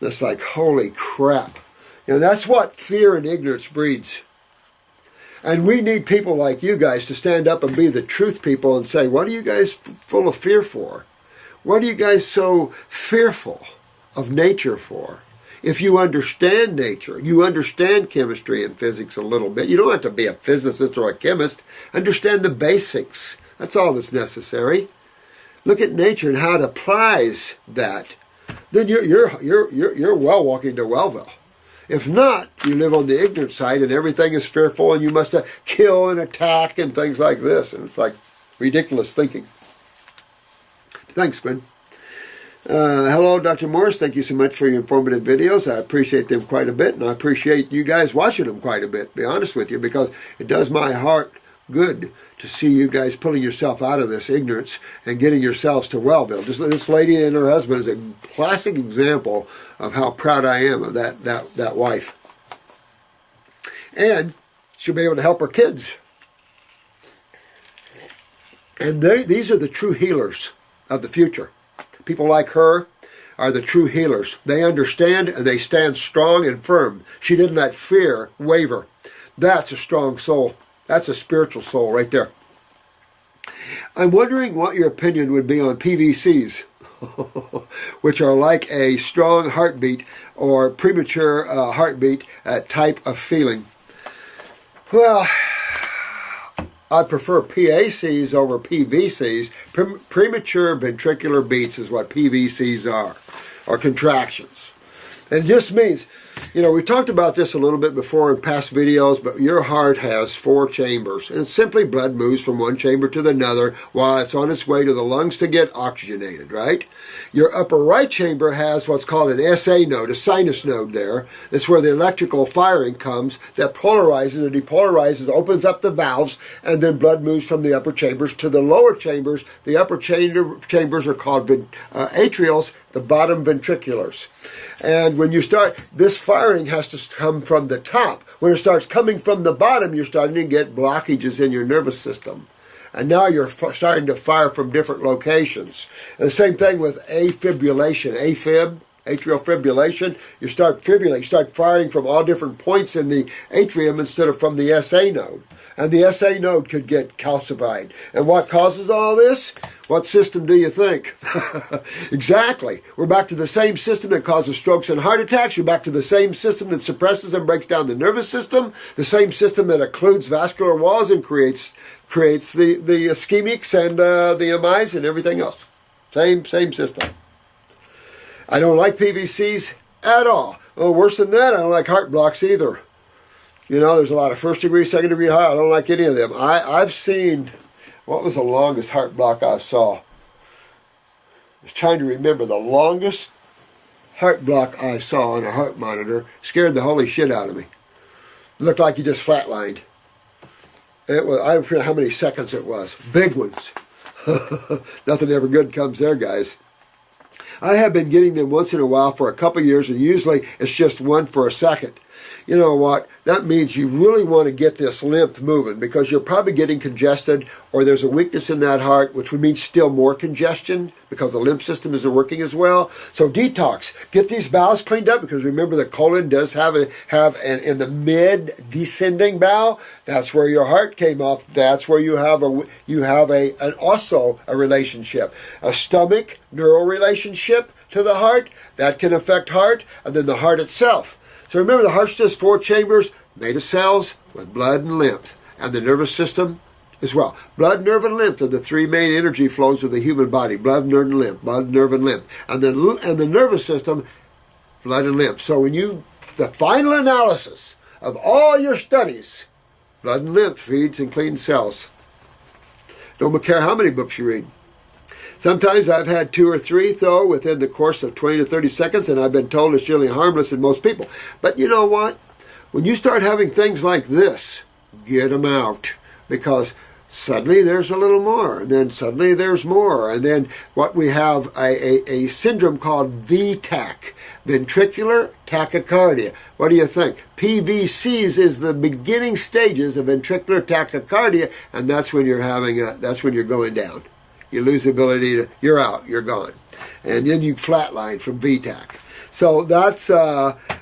It's like, holy crap. You know, that's what fear and ignorance breeds. And we need people like you guys to stand up and be the truth people and say, what are you guys full of fear for? What are you guys so fearful of nature for? If you understand nature, you understand chemistry and physics a little bit. You don't have to be a physicist or a chemist. Understand the basics. That's all that's necessary. Look at nature and how it applies that. Then you're well walking to Wellville. If not, you live on the ignorant side and everything is fearful and you must kill and attack and things like this. And it's like ridiculous thinking. Thanks, Gwen. Hello, Dr. Morris. Thank you so much for your informative videos. I appreciate them quite a bit, and I appreciate you guys watching them quite a bit, to be honest with you, because it does my heart good to see you guys pulling yourself out of this ignorance and getting yourselves to Wellville. Just this lady and her husband is a classic example of how proud I am of that wife. And she'll be able to help her kids. And these are the true healers of the future. People like her are the true healers. They understand and they stand strong and firm. She didn't let fear waver. That's a strong soul. That's a spiritual soul right there. I'm wondering what your opinion would be on PVCs, which are like a strong heartbeat or premature heartbeat type of feeling. Well, I prefer PACs over PVCs. Premature ventricular beats is what PVCs are, or contractions. And it just means, we talked about this a little bit before in past videos, but your heart has 4 chambers. And simply blood moves from one chamber to another while it's on its way to the lungs to get oxygenated, right? Your upper right chamber has what's called an SA node, a sinus node there. That's where the electrical firing comes that polarizes or depolarizes, opens up the valves, and then blood moves from the upper chambers to the lower chambers. The upper chambers are called atrials, the bottom ventriculars. And when you start, this firing has to come from the top. When it starts coming from the bottom, you're starting to get blockages in your nervous system. And now you're starting to fire from different locations. And the same thing with afibrillation, atrial fibrillation. You start fibrillating, you start firing from all different points in the atrium instead of from the SA node. And the SA node could get calcified. And what causes all this? What system do you think? Exactly. We're back to the same system that causes strokes and heart attacks. You're back to the same system that suppresses and breaks down the nervous system. The same system that occludes vascular walls and creates the ischemics and the MIs and everything else. Same system. I don't like PVCs at all. Oh, worse than that, I don't like heart blocks either. There's a lot of first degree, second degree heart. I don't like any of them. I've seen, what was the longest heart block I saw? I was trying to remember. The longest heart block I saw on a heart monitor scared the holy shit out of me. It looked like you just flatlined. It was, I forget how many seconds it was. Big ones. Nothing ever good comes there, guys. I have been getting them once in a while for a couple years, and usually it's just one for a second. You know what? That means you really want to get this lymph moving because you're probably getting congested or there's a weakness in that heart, which would mean still more congestion because the lymph system isn't working as well. So detox. Get these bowels cleaned up because remember the colon does have in the mid descending bowel. That's where your heart came off. That's where you have also a relationship. A stomach neural relationship to the heart. That can affect heart and then the heart itself. So remember, the heart's just 4 chambers made of cells with blood and lymph, and the nervous system as well. Blood, nerve, and lymph are the 3 main energy flows of the human body. Blood, nerve, and lymph. Blood, nerve, and lymph. And the nervous system, blood and lymph. So the final analysis of all your studies, blood and lymph feeds and cleans cells. Don't care how many books you read. Sometimes I've had 2 or 3, though, within the course of 20 to 30 seconds, and I've been told it's generally harmless in most people. But you know what? When you start having things like this, get them out. Because suddenly there's a little more, and then suddenly there's more. And then what we have a syndrome called VTAC, ventricular tachycardia. What do you think? PVCs is the beginning stages of ventricular tachycardia, and that's when you're going down. You lose the ability you're out, you're gone. And then you flatline from VTAC. So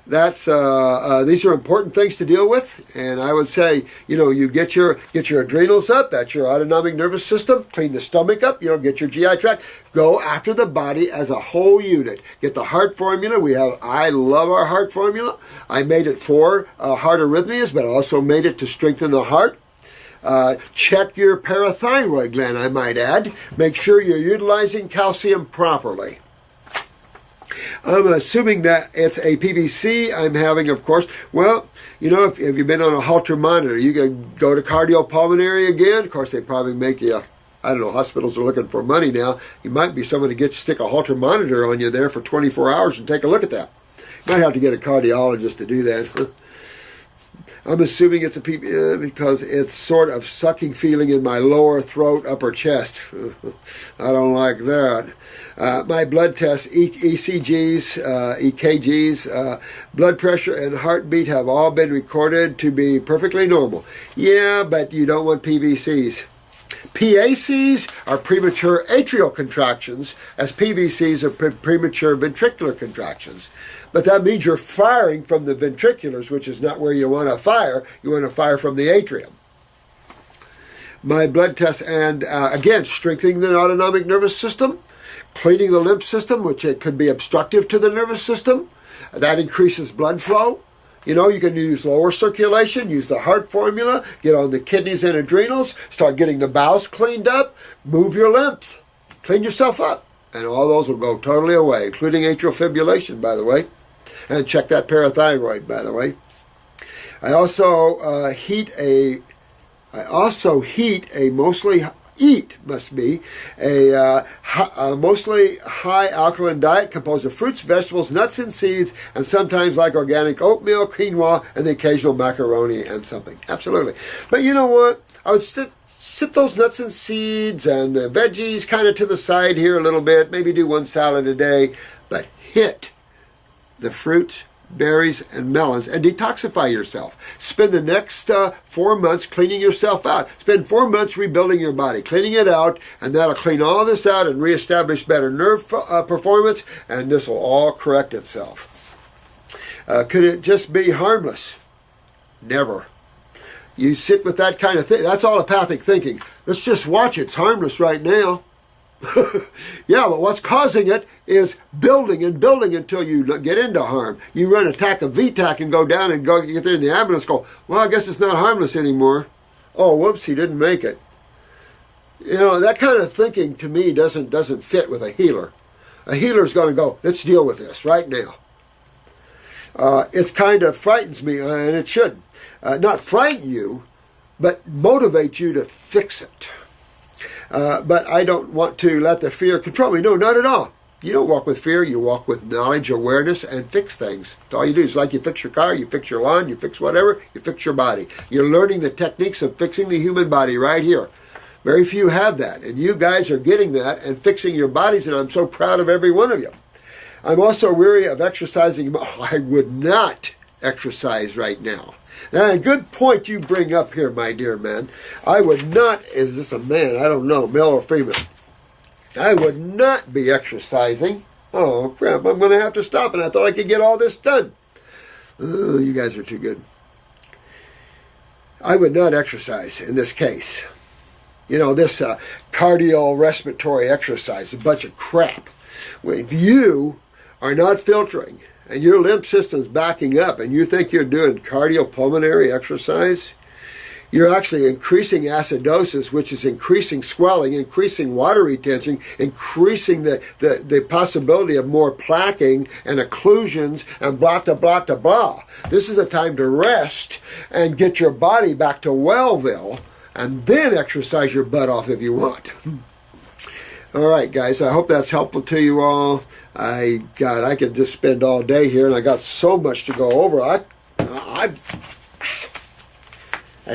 That's these are important things to deal with, and I would say, you get your adrenals up. That's your autonomic nervous system. Clean the stomach up. Get your GI tract. Go after the body as a whole unit. Get the heart formula. I love our heart formula. I made it for heart arrhythmias, but I also made it to strengthen the heart. Check your parathyroid gland, I might add. Make sure you're utilizing calcium properly. I'm assuming that it's a PVC I'm having, of course. Well, if you've been on a Holter monitor, you can go to cardiopulmonary again. Of course, they probably make you, I don't know, hospitals are looking for money now. You might be someone to stick a Holter monitor on you there for 24 hours and take a look at that. You might have to get a cardiologist to do that. I'm assuming it's a because it's sort of sucking feeling in my lower throat, upper chest. I don't like that. My blood tests, ECGs, EKGs, blood pressure and heartbeat have all been recorded to be perfectly normal. Yeah, but you don't want PVCs. PACs are premature atrial contractions, as PVCs are premature ventricular contractions. But that means you're firing from the ventriculars, which is not where you want to fire. You want to fire from the atrium. My blood test, and again, strengthening the autonomic nervous system, cleaning the lymph system, which it could be obstructive to the nervous system. That increases blood flow. You can use lower circulation, use the heart formula, get on the kidneys and adrenals, start getting the bowels cleaned up, move your lymph, clean yourself up. And all those will go totally away, including atrial fibrillation, by the way. And check that parathyroid, by the way. I also eat a mostly high alkaline diet composed of fruits, vegetables, nuts, and seeds, and sometimes like organic oatmeal, quinoa, and the occasional macaroni and something. Absolutely. But you know what? I would sit those nuts and seeds and the veggies kind of to the side here a little bit. Maybe do one salad a day, but hit the fruits, berries, and melons and detoxify yourself. Spend the next 4 months cleaning yourself out. Spend 4 months rebuilding your body, cleaning it out, and that'll clean all this out and reestablish better nerve performance, and this will all correct itself. Could it just be harmless? Never. You sit with that kind of thing. That's allopathic thinking. Let's just watch it. It's harmless right now. Yeah, but what's causing it is building and building until you get into harm. You run attack of VTAC and go down and go get there in the ambulance, go, well, I guess it's not harmless anymore. Oh, whoops, he didn't make it. That kind of thinking to me doesn't fit with a healer. A healer's going to go, let's deal with this right now. It kind of frightens me, and it should. Not frighten you, but motivate you to fix it. But I don't want to let the fear control me. No, not at all. You don't walk with fear. You walk with knowledge, awareness, and fix things. That's all you do. It's like you fix your car, you fix your lawn, you fix whatever, you fix your body. You're learning the techniques of fixing the human body right here. Very few have that, and you guys are getting that and fixing your bodies, and I'm so proud of every one of you. I'm also weary of exercising. I would not exercise right now. Now, a good point you bring up here, my dear man. I would not, is this a man? I don't know, male or female. I would not be exercising. Oh, crap, I'm going to have to stop, and I thought I could get all this done. You guys are too good. I would not exercise in this case. This cardiorespiratory exercise is a bunch of crap. If you are not filtering, and your lymph system's backing up, and you think you're doing cardiopulmonary exercise, you're actually increasing acidosis, which is increasing swelling, increasing water retention, increasing the possibility of more plaquing and occlusions and blah, blah, blah, blah, blah. This is the time to rest and get your body back to Wellville, and then exercise your butt off if you want. All right, guys, I hope that's helpful to you all. I could just spend all day here, and I got so much to go over. I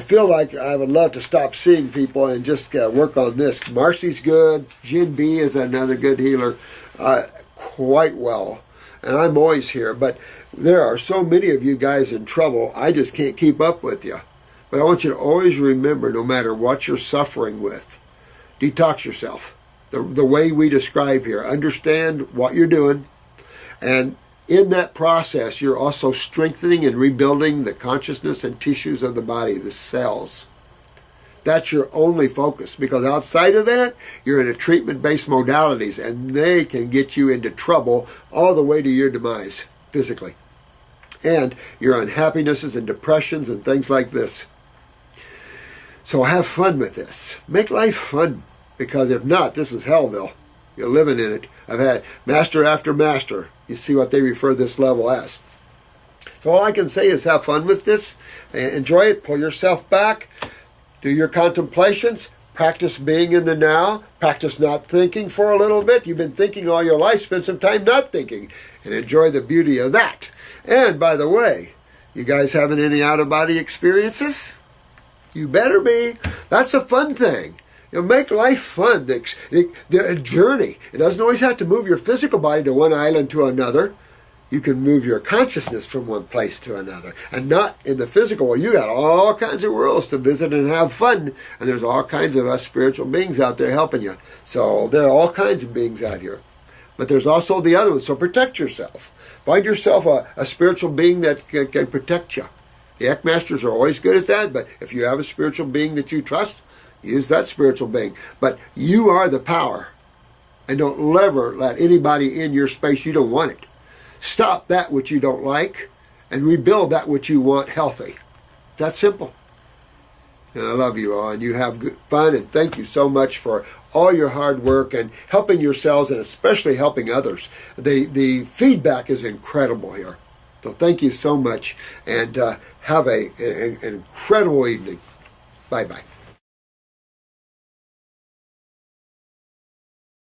feel like I would love to stop seeing people and just work on this. Marcy's good. Jin B is another good healer, quite well. And I'm always here, but there are so many of you guys in trouble, I just can't keep up with you. But I want you to always remember, no matter what you're suffering with, detox yourself. The way we describe here. Understand what you're doing, and in that process, you're also strengthening and rebuilding the consciousness and tissues of the body, the cells. That's your only focus, because outside of that, you're in a treatment-based modalities, and they can get you into trouble all the way to your demise physically. And your unhappinesses and depressions and things like this. So have fun with this. Make life fun, because if not, this is Hellville. You're living in it. I've had master after master. You see what they refer this level as. So all I can say is have fun with this. Enjoy it. Pull yourself back. Do your contemplations. Practice being in the now. Practice not thinking for a little bit. You've been thinking all your life. Spend some time not thinking. And enjoy the beauty of that. And by the way, you guys having any out-of-body experiences? You better be. That's a fun thing. Make life fun. The journey. It doesn't always have to move your physical body to one island to another. You can move your consciousness from one place to another. And not in the physical world. You got all kinds of worlds to visit and have fun. And there's all kinds of us spiritual beings out there helping you. So there are all kinds of beings out here. But there's also the other one. So protect yourself. Find yourself a spiritual being that can protect you. The Eckmasters are always good at that. But if you have a spiritual being that you trust, use that spiritual being. But you are the power. And don't ever let anybody in your space. You don't want it. Stop that which you don't like and rebuild that which you want healthy. That's simple. And I love you all, and you have good fun, and thank you so much for all your hard work and helping yourselves, and especially helping others. The feedback is incredible here. So thank you so much, and have an incredible evening. Bye-bye.